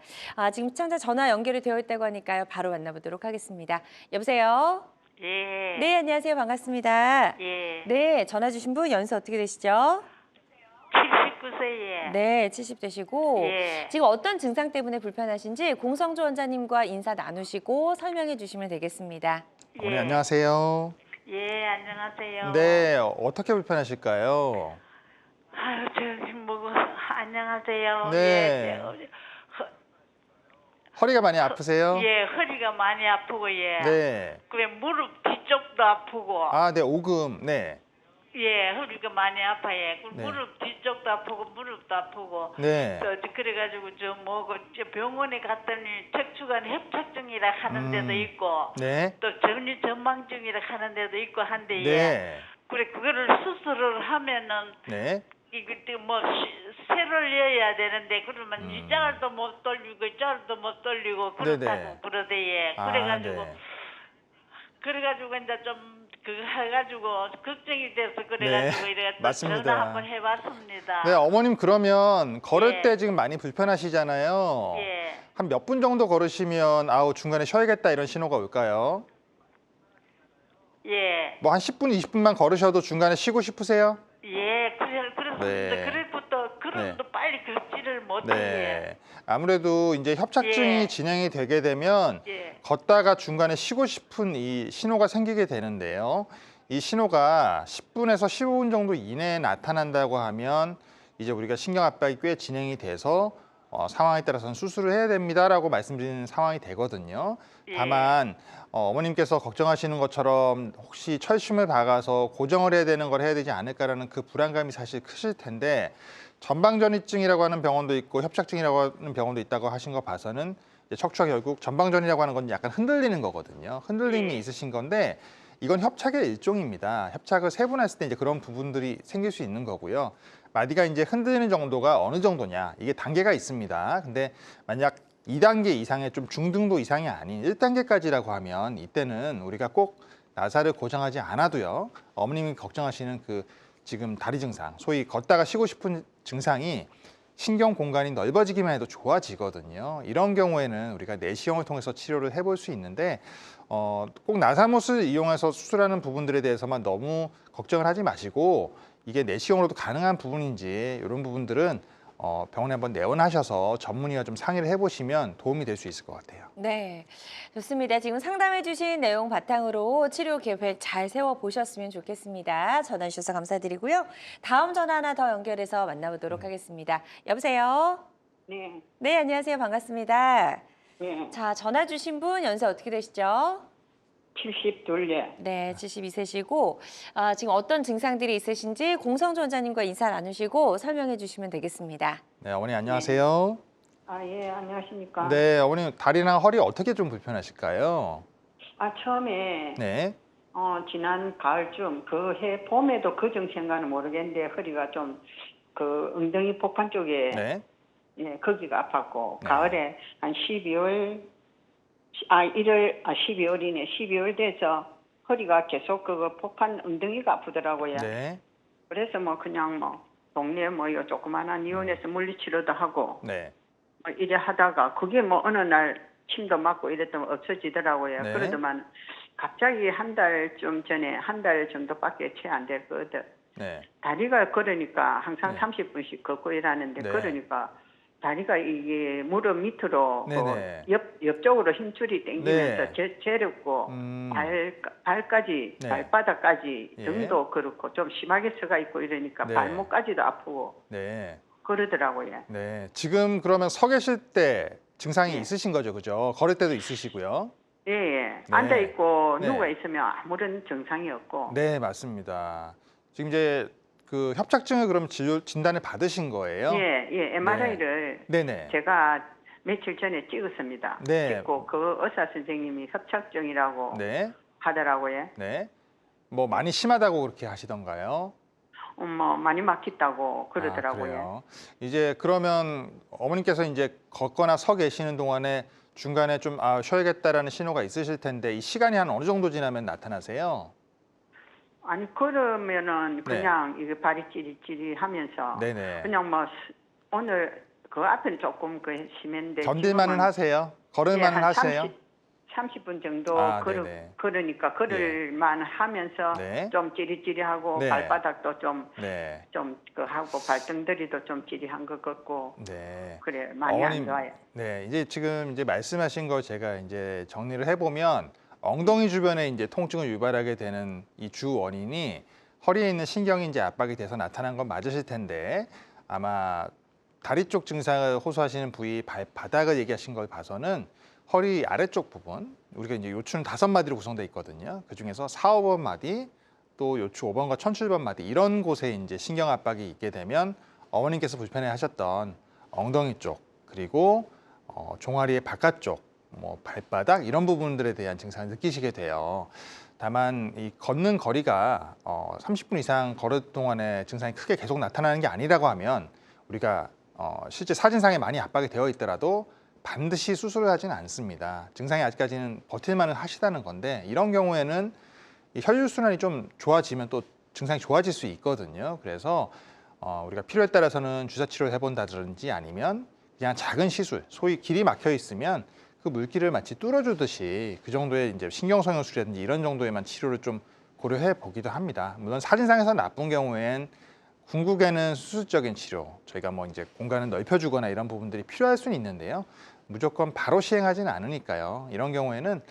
지금 시청자 전화 연결이 되어 있다고 하니까요. 바로 만나보도록 하겠습니다. 여보세요? 예. 네, 안녕하세요. 반갑습니다. 예. 네, 전화 주신 분 연세 어떻게 되시죠? 79세에. 네, 70대시고 예. 지금 어떤 증상 때문에 불편하신지 공성주 원장님과 인사 나누시고 설명해 주시면 되겠습니다. 어머니 안녕하세요. 예, 안녕하세요. 네, 어떻게 불편하실까요? 아유, 저기 뭐 안녕하세요. 네. 예, 허리가 많이 아프세요? 예, 허리가 많이 아프고 예. 네. 그래 무릎 뒤쪽도 아프고. 아, 네, 오금. 네. 예, 허리가 많이 아파요. 네. 무릎 뒤쪽도 아프고 무릎도 아프고. 네. 또 그래가지고 저 병원에 갔더니 척추관 협착증이라 하는 데도 있고. 네. 또 전이 전망증이라 하는 데도 있고 한데 네. 그래 그거를 수술을 하면은 네. 이게 뭐 새를 여야 되는데 그러면 이 짤도 못 돌리고 이 짤도 못 돌리고 그렇다고 네네. 그러대 예. 아, 그래가지고 네. 그래가지고 이제 좀 그거 해가지고 걱정이 돼서 그래가지고 이래 또 맞습니다. 전화 한번 해봤습니다. 네, 어머님 그러면 걸을 예. 때 지금 많이 불편하시잖아요. 예. 한 몇 분 정도 걸으시면 아우 중간에 쉬어야겠다 이런 신호가 올까요? 예. 뭐 한 10분, 20분만 걸으셔도 중간에 쉬고 싶으세요? 예. 그렇습니다. 네. 그래부터 그럼도 빨리 걷지를 못해. 네. 아무래도 이제 협착증이 예. 진행이 되게 되면 예. 걷다가 중간에 쉬고 싶은 이 신호가 생기게 되는데요. 이 신호가 10분에서 15분 정도 이내에 나타난다고 하면 이제 우리가 신경 압박이 꽤 진행이 돼서 상황에 따라서는 수술을 해야 됩니다라고 말씀드리는 상황이 되거든요. 예. 다만 어머님께서 걱정하시는 것처럼 혹시 철심을 박아서 고정을 해야 되는 걸 해야 되지 않을까라는 그 불안감이 사실 크실 텐데 전방전이증이라고 하는 병원도 있고 협착증이라고 하는 병원도 있다고 하신 거 봐서는 이제 척추가 결국 전방전이라고 하는 건 약간 흔들리는 거거든요. 흔들림이 예. 있으신 건데 이건 협착의 일종입니다. 협착을 세분했을 때 이제 그런 부분들이 생길 수 있는 거고요. 마디가 이제 흔들리는 정도가 어느 정도냐 이게 단계가 있습니다. 근데 만약 2단계 이상의 좀 중등도 이상이 아닌 1단계까지라고 하면 이때는 우리가 꼭 나사를 고정하지 않아도요. 어머님이 걱정하시는 그 지금 다리 증상, 소위 걷다가 쉬고 싶은 증상이 신경 공간이 넓어지기만 해도 좋아지거든요. 이런 경우에는 우리가 내시경을 통해서 치료를 해볼 수 있는데 꼭 나사못을 이용해서 수술하는 부분들에 대해서만 너무 걱정을 하지 마시고 이게 내시경으로도 가능한 부분인지 이런 부분들은 병원에 한번 내원하셔서 전문의와 좀 상의를 해보시면 도움이 될 수 있을 것 같아요. 네, 좋습니다. 지금 상담해 주신 내용 바탕으로 치료 계획 잘 세워보셨으면 좋겠습니다. 전화 주셔서 감사드리고요. 다음 전화 하나 더 연결해서 만나보도록 하겠습니다. 여보세요? 네. 네, 안녕하세요. 반갑습니다. 네. 자, 전화 주신 분 연세 어떻게 되시죠? 72예. 네, 72세시고 지금 어떤 증상들이 있으신지 공성전자님과 인사 나누시고 설명해 주시면 되겠습니다. 네, 어머니 안녕하세요. 아, 예, 안녕하십니까. 네, 어머님 다리나 허리 어떻게 좀 불편하실까요? 아, 처음에, 네, 지난 가을쯤, 그 해 봄에도 그 정신가는 모르겠는데, 허리가 좀, 엉덩이 복판 쪽에, 네, 예, 거기가 아팠고, 네. 가을에 한 12월이네. 12월 돼서 허리가 계속 그거 복판 엉덩이가 아프더라고요. 네, 그래서 뭐 그냥 동네 요 조그만한 이원에서 물리치료도 하고, 네, 이래 하다가 그게 뭐 어느 날 침도 맞고 이랬더니 없어지더라고요. 네. 그러더만 갑자기 한 달쯤 전에 한 달 정도밖에 채 안 됐거든. 네, 다리가 걸으니까 항상 네. 30분씩 걷고 일하는데 네. 그러니까 다리가 이게 무릎 밑으로 네네. 옆쪽으로 힘줄이 당기면서 네. 재렵고 발까지 네. 발바닥까지 예. 등도 그렇고 좀 심하게 서가 있고 이러니까 네. 발목까지도 아프고 네, 그러더라고요. 네. 지금 그러면 서 계실 때 증상이 네. 있으신 거죠, 그죠? 걸을 때도 있으시고요. 예, 예. 네. 앉아 있고 네. 누워 있으면 아무런 증상이 없고. 네, 맞습니다. 지금 이제 그 협착증을 그럼 진단을 받으신 거예요? 예, 예. MRI를 네네. 제가 며칠 전에 찍었습니다. 네. 찍고 그 의사 선생님이 협착증이라고 네, 하더라고요. 네. 뭐 많이 심하다고 그렇게 하시던가요? 뭐 많이 막혔다고 그러더라고요. 그래요. 이제 그러면 어머님께서 이제 걷거나 서 계시는 동안에 중간에 좀 쉬어야겠다라는 신호가 있으실 텐데 이 시간이 한 어느 정도 지나면 나타나세요? 아니 그러면은 그냥 이게 발이 찌릿찌릿하면서 네네. 그냥 뭐 오늘 그 앞에는 조금 심했는데 견딜만은 지금은 하세요? 걸을만은 한 하세요? 30분 정도 네네. 걸으니까 걸을만 하면서 네. 좀 찌릿찌릿하고 네. 발바닥도 좀 네. 하고 발등들이도 좀 찌릿한 것 같고 네. 그래 많이 안 좋아요. 네, 이제 지금 이제 말씀하신 거 제가 이제 정리를 해보면 엉덩이 주변에 이제 통증을 유발하게 되는 이 주 원인이 허리에 있는 신경이 이제 압박이 돼서 나타난 건 맞으실 텐데 아마 다리 쪽 증상을 호소하시는 부위 발바닥을 얘기하신 걸 봐서는 허리 아래쪽 부분 우리가 이제 요추는 5마디로 구성되어 있거든요. 그 중에서 4, 5번 마디 또 요추 5번과 천출번 마디 이런 곳에 이제 신경 압박이 있게 되면 어머님께서 불편해하셨던 엉덩이 쪽 그리고 종아리의 바깥쪽 뭐 발바닥 이런 부분들에 대한 증상을 느끼시게 돼요. 다만 이 걷는 거리가 30분 이상 걸을 동안에 증상이 크게 계속 나타나는 게 아니라고 하면 우리가 실제 사진상에 많이 압박이 되어 있더라도 반드시 수술을 하지는 않습니다. 증상이 아직까지는 버틸만은 하시다는 건데 이런 경우에는 이 혈류순환이 좀 좋아지면 또 증상이 좋아질 수 있거든요. 그래서 우리가 필요에 따라서는 주사 치료를 해본다든지 아니면 그냥 작은 시술, 소위 길이 막혀 있으면 그 물기를 마치 뚫어주듯이 그 정도의 이제 신경성형술이라든지 이런 정도에만 치료를 좀 고려해 보기도 합니다. 물론 사진상에서 나쁜 경우엔 궁극에는 수술적인 치료, 저희가 뭐 이제 공간을 넓혀주거나 이런 부분들이 필요할 수는 있는데요. 무조건 바로 시행하지는 않으니까요. 이런 경우에는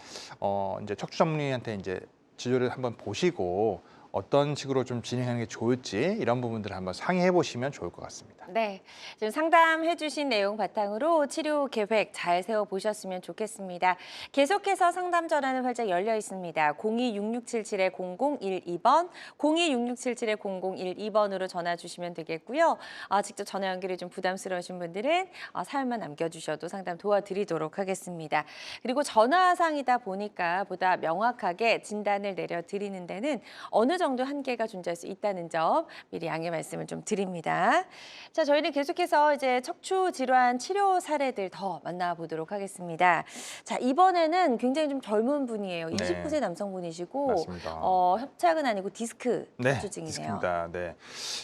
이제 척추 전문의한테 이제 진료를 한번 보시고 어떤 식으로 좀 진행하는 게 좋을지 이런 부분들을 한번 상의해 보시면 좋을 것 같습니다. 네, 지금 상담해 주신 내용 바탕으로 치료 계획 잘 세워보셨으면 좋겠습니다. 계속해서 상담 전화는 활짝 열려 있습니다. 026677-0012번, 026677-0012번으로 전화 주시면 되겠고요. 직접 전화 연결이 좀 부담스러우신 분들은 사연만 남겨주셔도 상담 도와드리도록 하겠습니다. 그리고 전화상이다 보니까 보다 명확하게 진단을 내려드리는 데는 어느 정도 한계가 존재할 수 있다는 점 미리 양해 말씀을 좀 드립니다. 자, 저희는 계속해서 이제 척추 질환 치료 사례들 더 만나보도록 하겠습니다. 자, 이번에는 굉장히 좀 젊은 분이에요. 네. 29세 남성분이시고 맞습니다. 협착은 아니고 디스크 네, 척추증이네요. 디스크입니다. 네,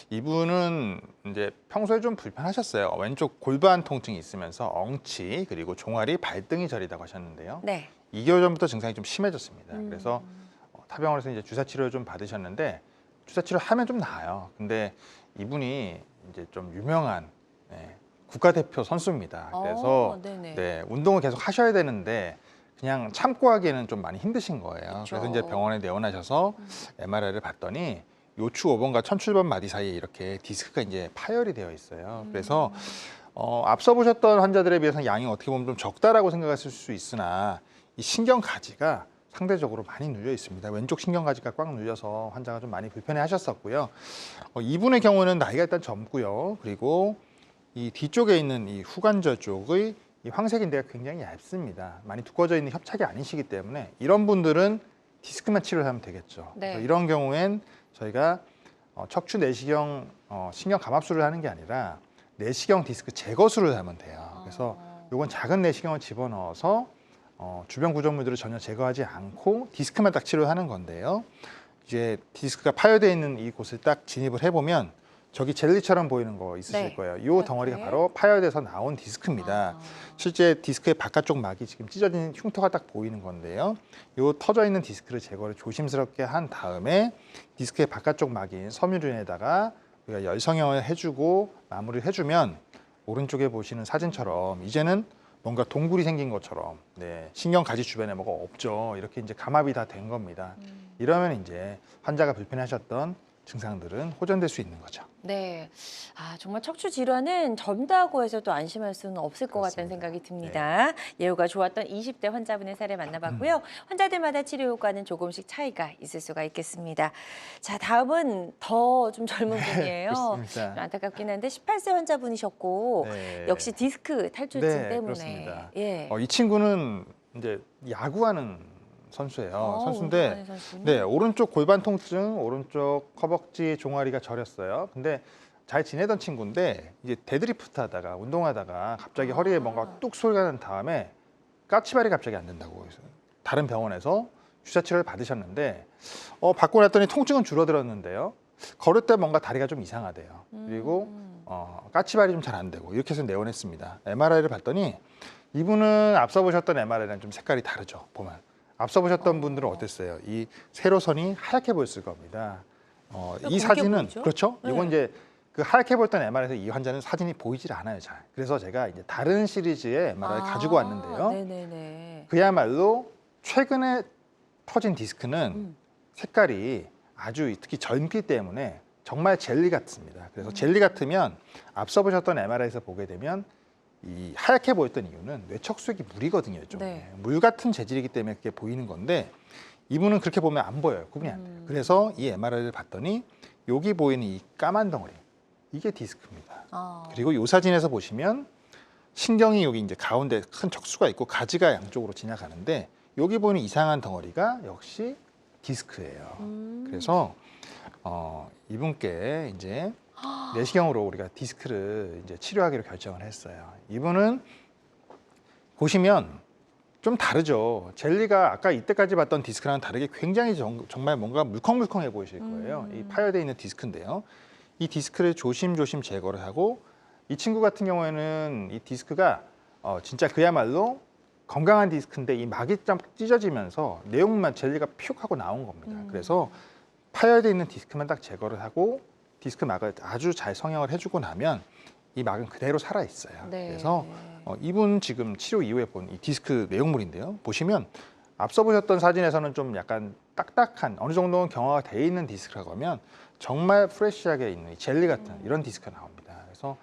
이분은 이제 평소에 좀 불편하셨어요. 왼쪽 골반 통증이 있으면서 엉치 그리고 종아리, 발등이 저리다고 하셨는데요. 네. 2개월 전부터 증상이 좀 심해졌습니다. 그래서 타병원에서 이제 주사 치료를 좀 받으셨는데 주사 치료 하면 좀 나아요. 근데 이분이 이제 좀 유명한 국가대표 선수입니다. 그래서 네네. 네, 운동을 계속 하셔야 되는데 그냥 참고 하기에는 좀 많이 힘드신 거예요. 그쵸. 그래서 이제 병원에 내원하셔서 MRI를 봤더니 요추 5번과 천출번 마디 사이에 이렇게 디스크가 이제 파열이 되어 있어요. 그래서 앞서 보셨던 환자들에 비해서는 양이 어떻게 보면 좀 적다라고 생각하실 수 있으나 이 신경 가지가 상대적으로 많이 눌려 있습니다. 왼쪽 신경 가지가 꽉 눌려서 환자가 좀 많이 불편해 하셨었고요. 이분의 경우는 나이가 일단 젊고요. 그리고 이 뒤쪽에 있는 이 후관절 쪽의 이 황색인대가 굉장히 얇습니다. 많이 두꺼워져 있는 협착이 아니시기 때문에 이런 분들은 디스크만 치료를 하면 되겠죠. 네. 그래서 이런 경우엔 저희가 척추 내시경 신경 감압술을 하는 게 아니라 내시경 디스크 제거술을 하면 돼요. 그래서 이건 작은 내시경을 집어넣어서 주변 구조물들을 전혀 제거하지 않고 디스크만 딱 치료하는 건데요. 이제 디스크가 파열되어 있는 이곳을 딱 진입을 해보면 저기 젤리처럼 보이는 거 있으실 네. 거예요. 이 이렇게. 덩어리가 바로 파열돼서 나온 디스크입니다. 실제 디스크의 바깥쪽 막이 지금 찢어진 흉터가 딱 보이는 건데요. 이 터져 있는 디스크를 제거를 조심스럽게 한 다음에 디스크의 바깥쪽 막인 섬유륜에다가 우리가 열성형을 해주고 마무리를 해주면 오른쪽에 보시는 사진처럼 이제는 뭔가 동굴이 생긴 것처럼 신경 가지 주변에 뭐가 없죠. 이렇게 이제 감압이 다 된 겁니다. 이러면 이제 환자가 불편해하셨던 증상들은 호전될 수 있는 거죠. 네. 정말 척추 질환은 젊다고 해서 또 안심할 수는 없을 것 같다는 그렇습니다. 생각이 듭니다. 예후가 좋았던 20대 환자분의 사례 만나봤고요. 환자들마다 치료 효과는 조금씩 차이가 있을 수가 있겠습니다. 자, 다음은 더 좀 젊은 분이에요. 그렇습니다. 좀 안타깝긴 한데 18세 환자분이셨고 네. 역시 디스크 탈출증 네, 때문에. 그렇습니다. 예. 이 친구는 이제 야구하는 선수예요. 선수인데 운동하는 선수군요. 네, 오른쪽 골반 통증, 오른쪽 허벅지 종아리가 저렸어요. 근데 잘 지내던 친구인데 이제 데드리프트 하다가 운동하다가 갑자기 허리에 뭔가 뚝 소리가 난 다음에 까치발이 갑자기 안 된다고 해서 다른 병원에서 주사 치료를 받으셨는데 받고 났더니 통증은 줄어들었는데요. 걸을 때 뭔가 다리가 좀 이상하대요. 그리고 까치발이 좀 잘 안 되고 이렇게 해서 내원했습니다. MRI를 봤더니 이분은 앞서 보셨던 MRI랑 좀 색깔이 다르죠. 보면 앞서 보셨던 분들은 어땠어요? 이 세로선이 하얗게 보였을 겁니다. 이 굵게 사진은 보이죠? 그렇죠? 네. 이건 이제 그 하얗게 보였던 MRI에서 이 환자는 사진이 보이질 않아요, 잘. 그래서 제가 이제 다른 시리즈의 MRI를 가지고 왔는데요. 네네네. 그야말로 최근에 터진 디스크는 색깔이 아주 특히 젊기 때문에 정말 젤리 같습니다. 그래서 젤리 같으면 앞서 보셨던 MRI에서 보게 되면 이 하얗게 보였던 이유는 뇌척수액이 물이거든요. 이쪽에. 네. 물 같은 재질이기 때문에 그렇게 보이는 건데 이분은 그렇게 보면 안 보여요. 구분이 안 돼요. 그래서 이 MRI를 봤더니 여기 보이는 이 까만 덩어리 이게 디스크입니다. 그리고 이 사진에서 보시면 신경이 여기 이제 가운데 큰 척수가 있고 가지가 양쪽으로 지나가는데 여기 보이는 이상한 덩어리가 역시 디스크예요. 그래서 이분께 이제 내시경으로 우리가 디스크를 이제 치료하기로 결정을 했어요. 이분은 보시면 좀 다르죠. 젤리가 아까 이때까지 봤던 디스크랑 다르게 굉장히 정말 뭔가 물컹물컹해 보이실 거예요. 이 파열되어 있는 디스크인데요. 이 디스크를 조심조심 제거를 하고 이 친구 같은 경우에는 이 디스크가 진짜 그야말로 건강한 디스크인데 이 막이 좀 찢어지면서 내용만 젤리가 픽 하고 나온 겁니다. 그래서 파열되어 있는 디스크만 딱 제거를 하고 디스크 막을 아주 잘 성형을 해주고 나면 이 막은 그대로 살아 있어요. 네. 그래서 이분 지금 치료 이후에 본 이 디스크 내용물인데요. 보시면 앞서 보셨던 사진에서는 좀 약간 딱딱한 어느 정도는 경화가 돼 있는 디스크라고 하면 정말 프레시하게 있는 이 젤리 같은 이런 디스크가 나옵니다. 그래서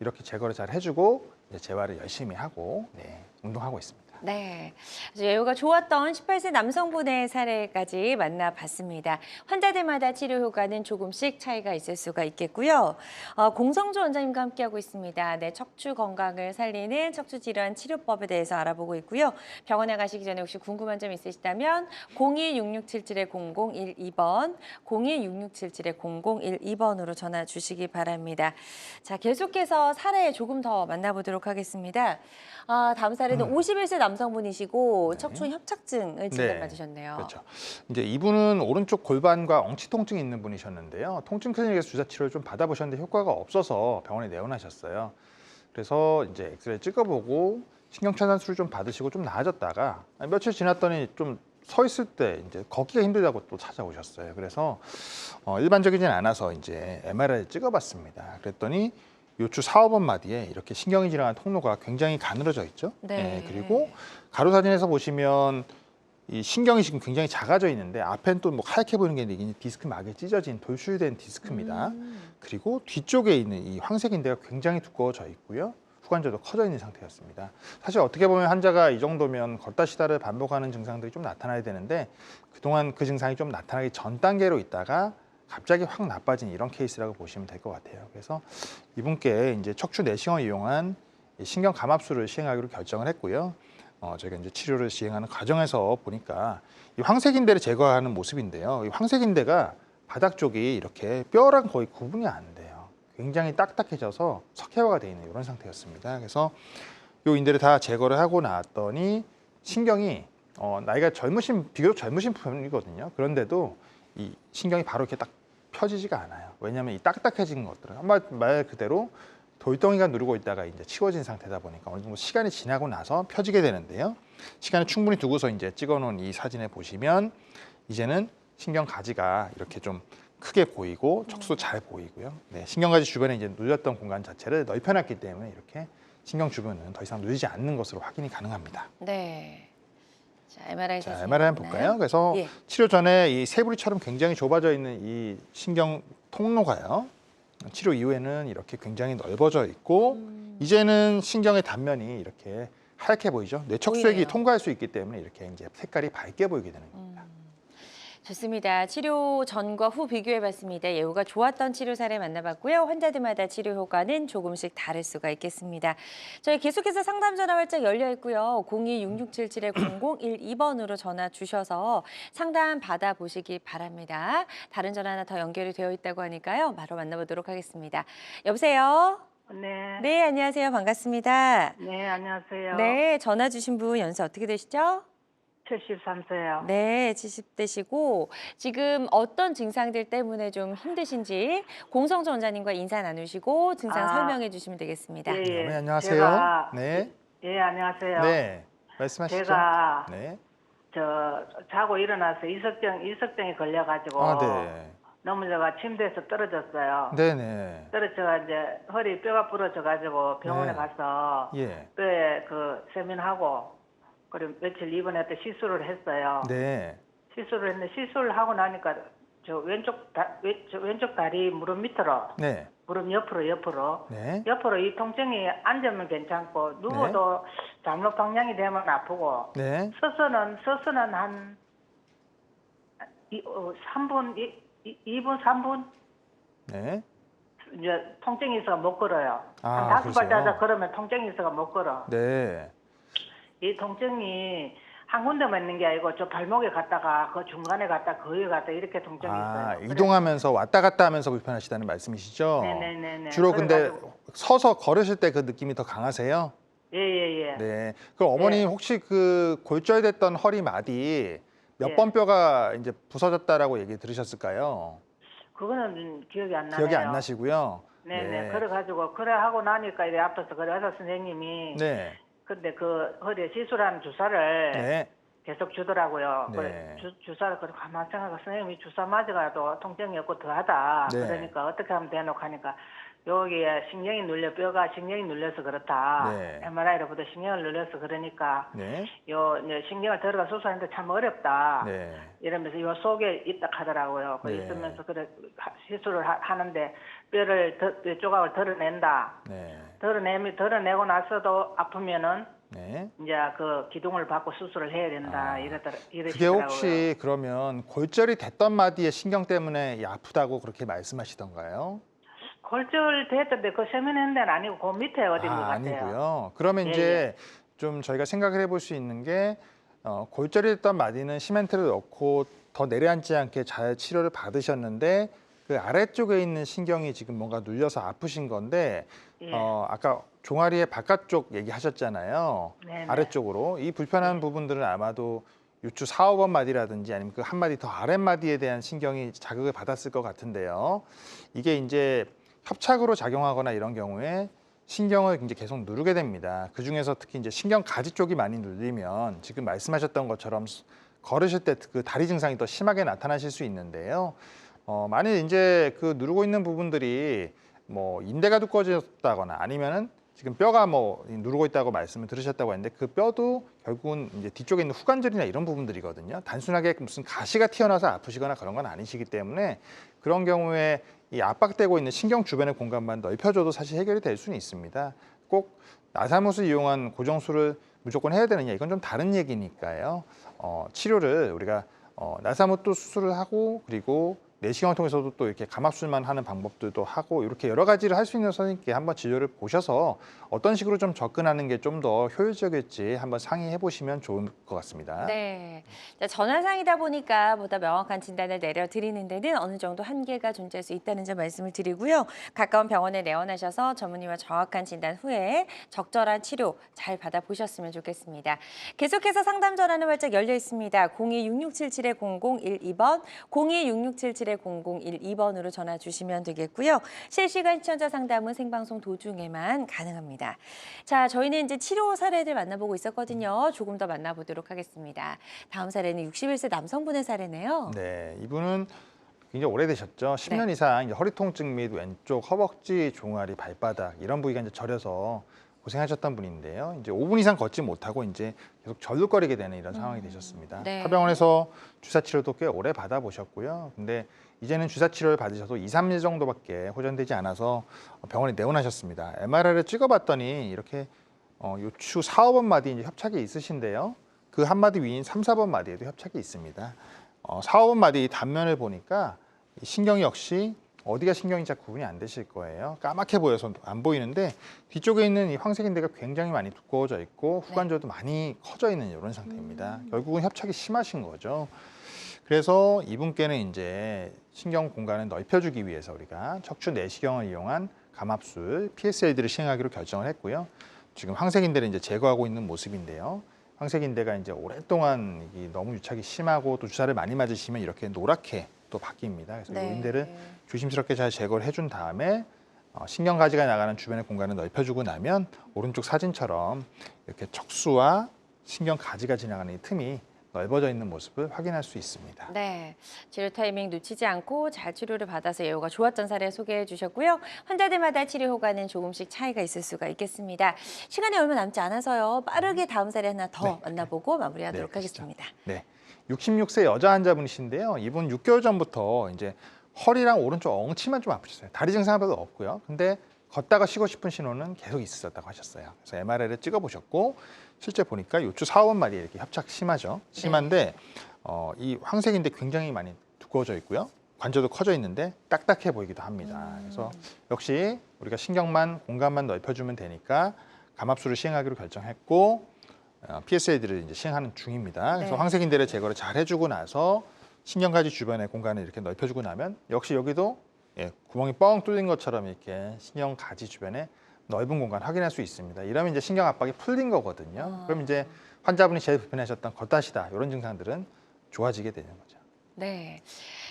이렇게 제거를 잘 해주고 이제 재활을 열심히 하고 운동하고 있습니다. 네, 예후가 좋았던 18세 남성분의 사례까지 만나봤습니다. 환자들마다 치료 효과는 조금씩 차이가 있을 수가 있겠고요. 공성주 원장님과 함께하고 있습니다. 네, 척추 건강을 살리는 척추 질환 치료법에 대해서 알아보고 있고요. 병원에 가시기 전에 혹시 궁금한 점 있으시다면 02-6677-0012번, 02-6677-0012번으로 전화 주시기 바랍니다. 자, 계속해서 사례 조금 더 만나보도록 하겠습니다. 다음 사례는 51세 남성분이시고 척추 협착증을 진단받으셨네요. 그렇죠. 이제 이분은 오른쪽 골반과 엉치 통증이 있는 분이셨는데요. 통증 클리닉에서 주사 치료를 좀 받아보셨는데 효과가 없어서 병원에 내원하셨어요. 그래서 이제 엑스레이 찍어보고 신경차단술을 좀 받으시고 좀 나아졌다가 며칠 지났더니 좀 서 있을 때 이제 걷기가 힘들다고 또 찾아오셨어요. 그래서 일반적이진 않아서 이제 MRI를 찍어봤습니다. 그랬더니 요추 4, 5번 마디에 이렇게 신경이 지나간 통로가 굉장히 가늘어져 있죠. 네. 그리고 가로 사진에서 보시면 이 신경이 지금 굉장히 작아져 있는데 앞엔 또 뭐 하얗게 보이는 게 있는데 디스크 막에 찢어진 돌출된 디스크입니다. 그리고 뒤쪽에 있는 이 황색인대가 굉장히 두꺼워져 있고요. 후관절도 커져 있는 상태였습니다. 사실 어떻게 보면 환자가 이 정도면 걷다 시다를 반복하는 증상들이 좀 나타나야 되는데 그동안 그 증상이 좀 나타나기 전 단계로 있다가 갑자기 확 나빠진 이런 케이스라고 보시면 될 것 같아요. 그래서 이분께 이제 척추 내시경을 이용한 신경 감압술을 시행하기로 결정을 했고요. 저희가 이제 치료를 시행하는 과정에서 보니까 이 황색인대를 제거하는 모습인데요. 이 황색인대가 바닥 쪽이 이렇게 뼈랑 거의 구분이 안 돼요. 굉장히 딱딱해져서 석회화가 되어 있는 이런 상태였습니다. 그래서 이 인대를 다 제거를 하고 나왔더니 신경이 나이가 비교적 젊으신 편이거든요. 그런데도 이 신경이 바로 이렇게 딱 펴지지가 않아요. 왜냐하면 이 딱딱해진 것들은 말 그대로 돌덩이가 누르고 있다가 이제 치워진 상태다 보니까 어느 정도 시간이 지나고 나서 펴지게 되는데요. 시간을 충분히 두고서 이제 찍어놓은 이 사진에 보시면 이제는 신경 가지가 이렇게 좀 크게 보이고 척수도 잘 보이고요. 네, 신경 가지 주변에 이제 눌렸던 공간 자체를 넓혀놨기 때문에 이렇게 신경 주변은 더 이상 눌리지 않는 것으로 확인이 가능합니다. 네. 자, MRI 사진. MRI 한번 볼까요? 그래서 예. 치료 전에 이 새부리처럼 굉장히 좁아져 있는 이 신경 통로가요. 치료 이후에는 이렇게 굉장히 넓어져 있고 이제는 신경의 단면이 이렇게 하얗게 보이죠. 뇌척수액이 보이네요. 통과할 수 있기 때문에 이렇게 이제 색깔이 밝게 보이게 되는 겁니다. 좋습니다. 치료 전과 후 비교해봤습니다. 예후가 좋았던 치료 사례 만나봤고요. 환자들마다 치료 효과는 조금씩 다를 수가 있겠습니다. 저희 계속해서 상담 전화 활짝 열려 있고요. 02-6677-0012번으로 전화 주셔서 상담 받아보시기 바랍니다. 다른 전화 하나 더 연결이 되어 있다고 하니까요. 바로 만나보도록 하겠습니다. 여보세요? 네. 네, 안녕하세요. 반갑습니다. 네, 안녕하세요. 네, 전화 주신 분 연세 어떻게 되시죠? 73세요. 네, 70대시고 지금 어떤 증상들 때문에 좀 힘드신지 공성주 원장님과 인사 나누시고 증상 설명해 주시면 되겠습니다. 예, 예. 네, 안녕하세요. 제가, 네. 예, 안녕하세요. 네. 말씀하시죠. 제가 네. 자고 일어나서 이석증이 걸려가지고 아, 네. 넘어져가 침대에서 떨어졌어요. 네네. 떨어져가 이제 허리 뼈가 부러져가지고 병원에 네. 가서 예. 뼈에 그 세민하고 그리고 며칠 입원했다 시술을 했어요. 네. 시술을 했는데 시술을 하고 나니까 저 왼쪽 다리 무릎 밑으로 네. 무릎 옆으로 네. 이 통증이 앉으면 괜찮고 누워도 잘못 방향이 되면 아프고 네. 서서는 한 3분 2분 3분 네. 이제 통증이 있어서 못 걸어요. 아, 한 5발 그러세요? 자자 걸으면 통증이 있어서 못 걸어. 네. 이 통증이 한 군데만 있는 게 아니고 저 발목에 갔다가 그 중간에 갔다 그 위에 갔다 이렇게 통증이 아, 있어요. 이동하면서 왔다 갔다 하면서 불편하시다는 말씀이시죠? 네네네네. 주로 근데 그래가지고 서서 걸으실 때 그 느낌이 더 강하세요? 예. 네. 그럼 어머니 네. 혹시 그 골절됐던 허리 마디 몇 예. 번 뼈가 이제 부서졌다라고 얘기 들으셨을까요? 그거는 기억이 안 기억이 안 나네요. 나시고요. 네네. 네. 그래가지고 그래 하고 나니까 이제 아파서 그래 의사 선생님이 네. 근데 그 허리에 시술하는 주사를 네. 계속 주더라고요. 네. 그래 주사를 그래 가만 생각해 선생님이 주사 맞아가도 통증이 없고 더하다. 네. 그러니까 어떻게 하면 되노 하니까 여기에 신경이 눌려 뼈가 신경이 눌려서 그렇다. 네. MRI로부터 신경을 눌려서 그러니까 네. 요 이제 신경을 들어가 수술하는데 참 어렵다. 네. 이러면서 요 속에 있다 하더라고요. 그 네. 있으면서 그래 시술을 하는데 뼈를 뼈 조각을 드러낸다. 네. 드러내고 나서도 아프면은 네. 이제 그 기둥을 받고 수술을 해야 된다. 그게 이러시더라고요. 혹시 그러면 골절이 됐던 마디의 신경 때문에 이 아프다고 그렇게 말씀하시던가요? 골절 됐던데 그 세면한 데는 아니고 그 밑에 어딘 것 같아요. 아니고요. 그러면 예, 이제 좀 저희가 생각을 해볼 수 있는 게 골절이 됐던 마디는 시멘트를 넣고 더 내려앉지 않게 잘 치료를 받으셨는데 그 아래쪽에 있는 신경이 지금 뭔가 눌려서 아프신 건데 예. 아까 종아리의 바깥쪽 얘기하셨잖아요. 네네. 아래쪽으로 이 불편한 부분들은 아마도 요추 4, 5번 마디라든지 아니면 그 한 마디 더 아랫마디에 대한 신경이 자극을 받았을 것 같은데요. 이게 이제 협착으로 작용하거나 이런 경우에 신경을 이제 계속 누르게 됩니다. 그 중에서 특히 이제 신경 가지 쪽이 많이 눌리면 지금 말씀하셨던 것처럼 걸으실 때 그 다리 증상이 더 심하게 나타나실 수 있는데요. 만일 이제 그 누르고 있는 부분들이 뭐 인대가 두꺼워졌다거나 아니면은 지금 뼈가 뭐 누르고 있다고 말씀을 들으셨다고 했는데 그 뼈도 결국은 이제 뒤쪽에 있는 후관절이나 이런 부분들이거든요. 단순하게 무슨 가시가 튀어나와서 아프시거나 그런 건 아니시기 때문에 그런 경우에 이 압박되고 있는 신경 주변의 공간만 넓혀줘도 사실 해결이 될 수는 있습니다. 꼭 나사못을 이용한 고정술을 무조건 해야 되느냐 이건 좀 다른 얘기니까요. 치료를 우리가 나사못도 수술을 하고 그리고 내시경을 통해서도 또 이렇게 감압술만 하는 방법들도 하고 이렇게 여러 가지를 할 수 있는 선생님께 한번 진료를 보셔서 어떤 식으로 좀 접근하는 게 좀 더 효율적일지 한번 상의해 보시면 좋을 것 같습니다. 네. 자, 전화상이다 보니까 보다 명확한 진단을 내려드리는 데는 어느 정도 한계가 존재할 수 있다는 점 말씀을 드리고요. 가까운 병원에 내원하셔서 전문의와 정확한 진단 후에 적절한 치료 잘 받아보셨으면 좋겠습니다. 계속해서 상담 전화는 활짝 열려 있습니다. 02-6677-0012번, 02-6677-0012번으로 전화 주시면 되겠고요. 실시간 시청자 상담은 생방송 도중에만 가능합니다. 자, 저희는 이제 치료 사례들 만나보고 있었거든요. 조금 더 만나보도록 하겠습니다. 다음 사례는 61세 남성분의 사례네요. 네, 이분은 굉장히 오래되셨죠. 10년 네. 이상 이제 허리 통증 및 왼쪽 허벅지, 종아리, 발바닥 이런 부위가 이제 저려서 고생하셨던 분인데요. 이제 5분 이상 걷지 못하고 이제 계속 절룩거리게 되는 이런 상황이 되셨습니다. 네. 타병원에서 주사 치료도 꽤 오래 받아보셨고요. 근데 이제는 주사 치료를 받으셔도 2, 3일 정도밖에 호전되지 않아서 병원에 내원하셨습니다. MRI를 찍어봤더니 이렇게 요추 4, 5번 마디 이제 협착이 있으신데요. 그 한 마디 위인 3, 4번 마디에도 협착이 있습니다. 4, 5번 마디 단면을 보니까 이 신경이 역시 어디가 신경인지 잘 구분이 안 되실 거예요. 까맣게 보여서 안 보이는데 뒤쪽에 있는 이 황색인대가 굉장히 많이 두꺼워져 있고 후관절도 많이 커져 있는 이런 상태입니다. 결국은 협착이 심하신 거죠. 그래서 이분께는 이제 신경 공간을 넓혀주기 위해서 우리가 척추 내시경을 이용한 감압술 PSLD를 시행하기로 결정을 했고요. 지금 황색인대를 이제 제거하고 있는 모습인데요. 황색인대가 이제 오랫동안 이게 너무 유착이 심하고 또 주사를 많이 맞으시면 이렇게 노랗게 또 바뀝니다. 그래서 네. 이 인대를 조심스럽게 잘 제거를 해준 다음에 신경 가지가 나가는 주변의 공간을 넓혀주고 나면 오른쪽 사진처럼 이렇게 척수와 신경 가지가 지나가는 이 틈이 넓어져 있는 모습을 확인할 수 있습니다. 네, 치료 타이밍 놓치지 않고 잘 치료를 받아서 예후가 좋았던 사례 소개해 주셨고요. 환자들마다 치료 효과는 조금씩 차이가 있을 수가 있겠습니다. 시간이 얼마 남지 않아서요. 빠르게 다음 사례 하나 더 만나보고 마무리하도록 가시죠. 하겠습니다. 네, 66세 여자 환자분이신데요. 이분 6개월 전부터 이제 허리랑 오른쪽 엉치만 좀 아프셨어요. 다리 증상은 별로 없고요. 근데 걷다가 쉬고 싶은 신호는 계속 있었다고 하셨어요. 그래서 MRI를 찍어보셨고 실제 보니까 요추 4, 5번 마디에 이렇게 협착 심하죠. 심한데 이 황색인데 굉장히 많이 두꺼워져 있고요. 관절도 커져 있는데 딱딱해 보이기도 합니다. 그래서 역시 우리가 신경만 공간만 넓혀주면 되니까 감압술을 시행하기로 결정했고 PSAD를 이제 시행하는 중입니다. 그래서 네. 황색인대를 제거를 잘 해주고 나서 신경가지 주변의 공간을 이렇게 넓혀주고 나면 역시 여기도 구멍이 뻥 뚫린 것처럼 이렇게 신경가지 주변에 넓은 공간 확인할 수 있습니다. 이러면 이제 신경 압박이 풀린 거거든요. 그럼 이제 환자분이 제일 불편하셨던 겉다시다 이런 증상들은 좋아지게 되는 거죠. 네,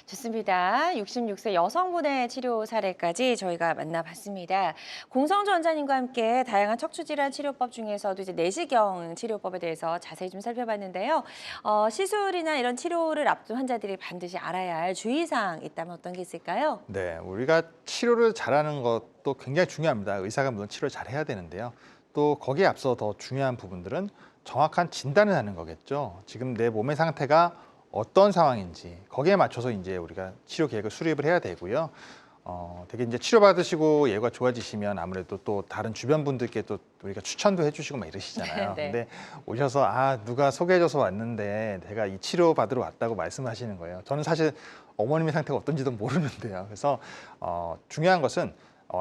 좋습니다. 66세 여성분의 치료 사례까지 저희가 만나봤습니다. 공성주 원장님과 함께 다양한 척추질환 치료법 중에서도 이제 내시경 치료법에 대해서 자세히 좀 살펴봤는데요. 시술이나 이런 치료를 앞둔 환자들이 반드시 알아야 할 주의사항 있다면 어떤 게 있을까요? 네, 우리가 치료를 잘하는 것도 굉장히 중요합니다. 의사가 물론 치료를 잘해야 되는데요. 또 거기에 앞서 더 중요한 부분들은 정확한 진단을 하는 거겠죠. 지금 내 몸의 상태가 어떤 상황인지 거기에 맞춰서 이제 우리가 치료 계획을 수립을 해야 되고요. 되게 이제 치료받으시고 예후가 좋아지시면 아무래도 또 다른 주변 분들께 또 우리가 추천도 해주시고 막 이러시잖아요. 네. 근데 오셔서 누가 소개해줘서 왔는데 내가 이 치료 받으러 왔다고 말씀하시는 거예요. 저는 사실 어머님의 상태가 어떤지도 모르는데요. 그래서 중요한 것은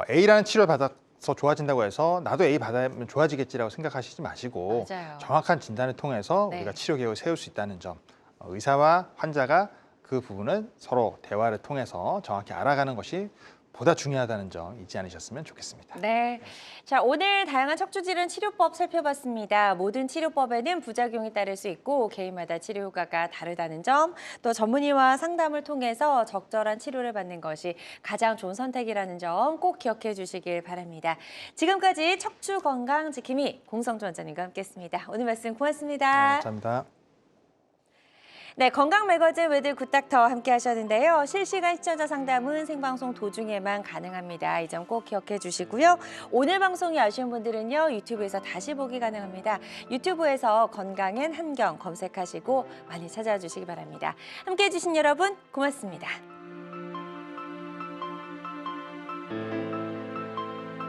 A라는 치료를 받아서 좋아진다고 해서 나도 A 받으면 좋아지겠지라고 생각하시지 마시고 맞아요. 정확한 진단을 통해서 네. 우리가 치료 계획을 세울 수 있다는 점, 의사와 환자가 그 부분을 서로 대화를 통해서 정확히 알아가는 것이 보다 중요하다는 점 잊지 않으셨으면 좋겠습니다. 네. 자, 오늘 다양한 척추질환 치료법 살펴봤습니다. 모든 치료법에는 부작용이 따를 수 있고 개인마다 치료 효과가 다르다는 점, 또 전문의와 상담을 통해서 적절한 치료를 받는 것이 가장 좋은 선택이라는 점 꼭 기억해 주시길 바랍니다. 지금까지 척추 건강 지킴이 공성주 원장님과 함께했습니다. 오늘 말씀 고맙습니다. 네, 감사합니다. 네, 건강 매거진 위드 굿닥터 함께 하셨는데요. 실시간 시청자 상담은 생방송 도중에만 가능합니다. 이 점 꼭 기억해 주시고요. 오늘 방송이 아쉬운 분들은요, 유튜브에서 다시 보기 가능합니다. 유튜브에서 건강엔 한경 검색하시고 많이 찾아와 주시기 바랍니다. 함께 해주신 여러분 고맙습니다.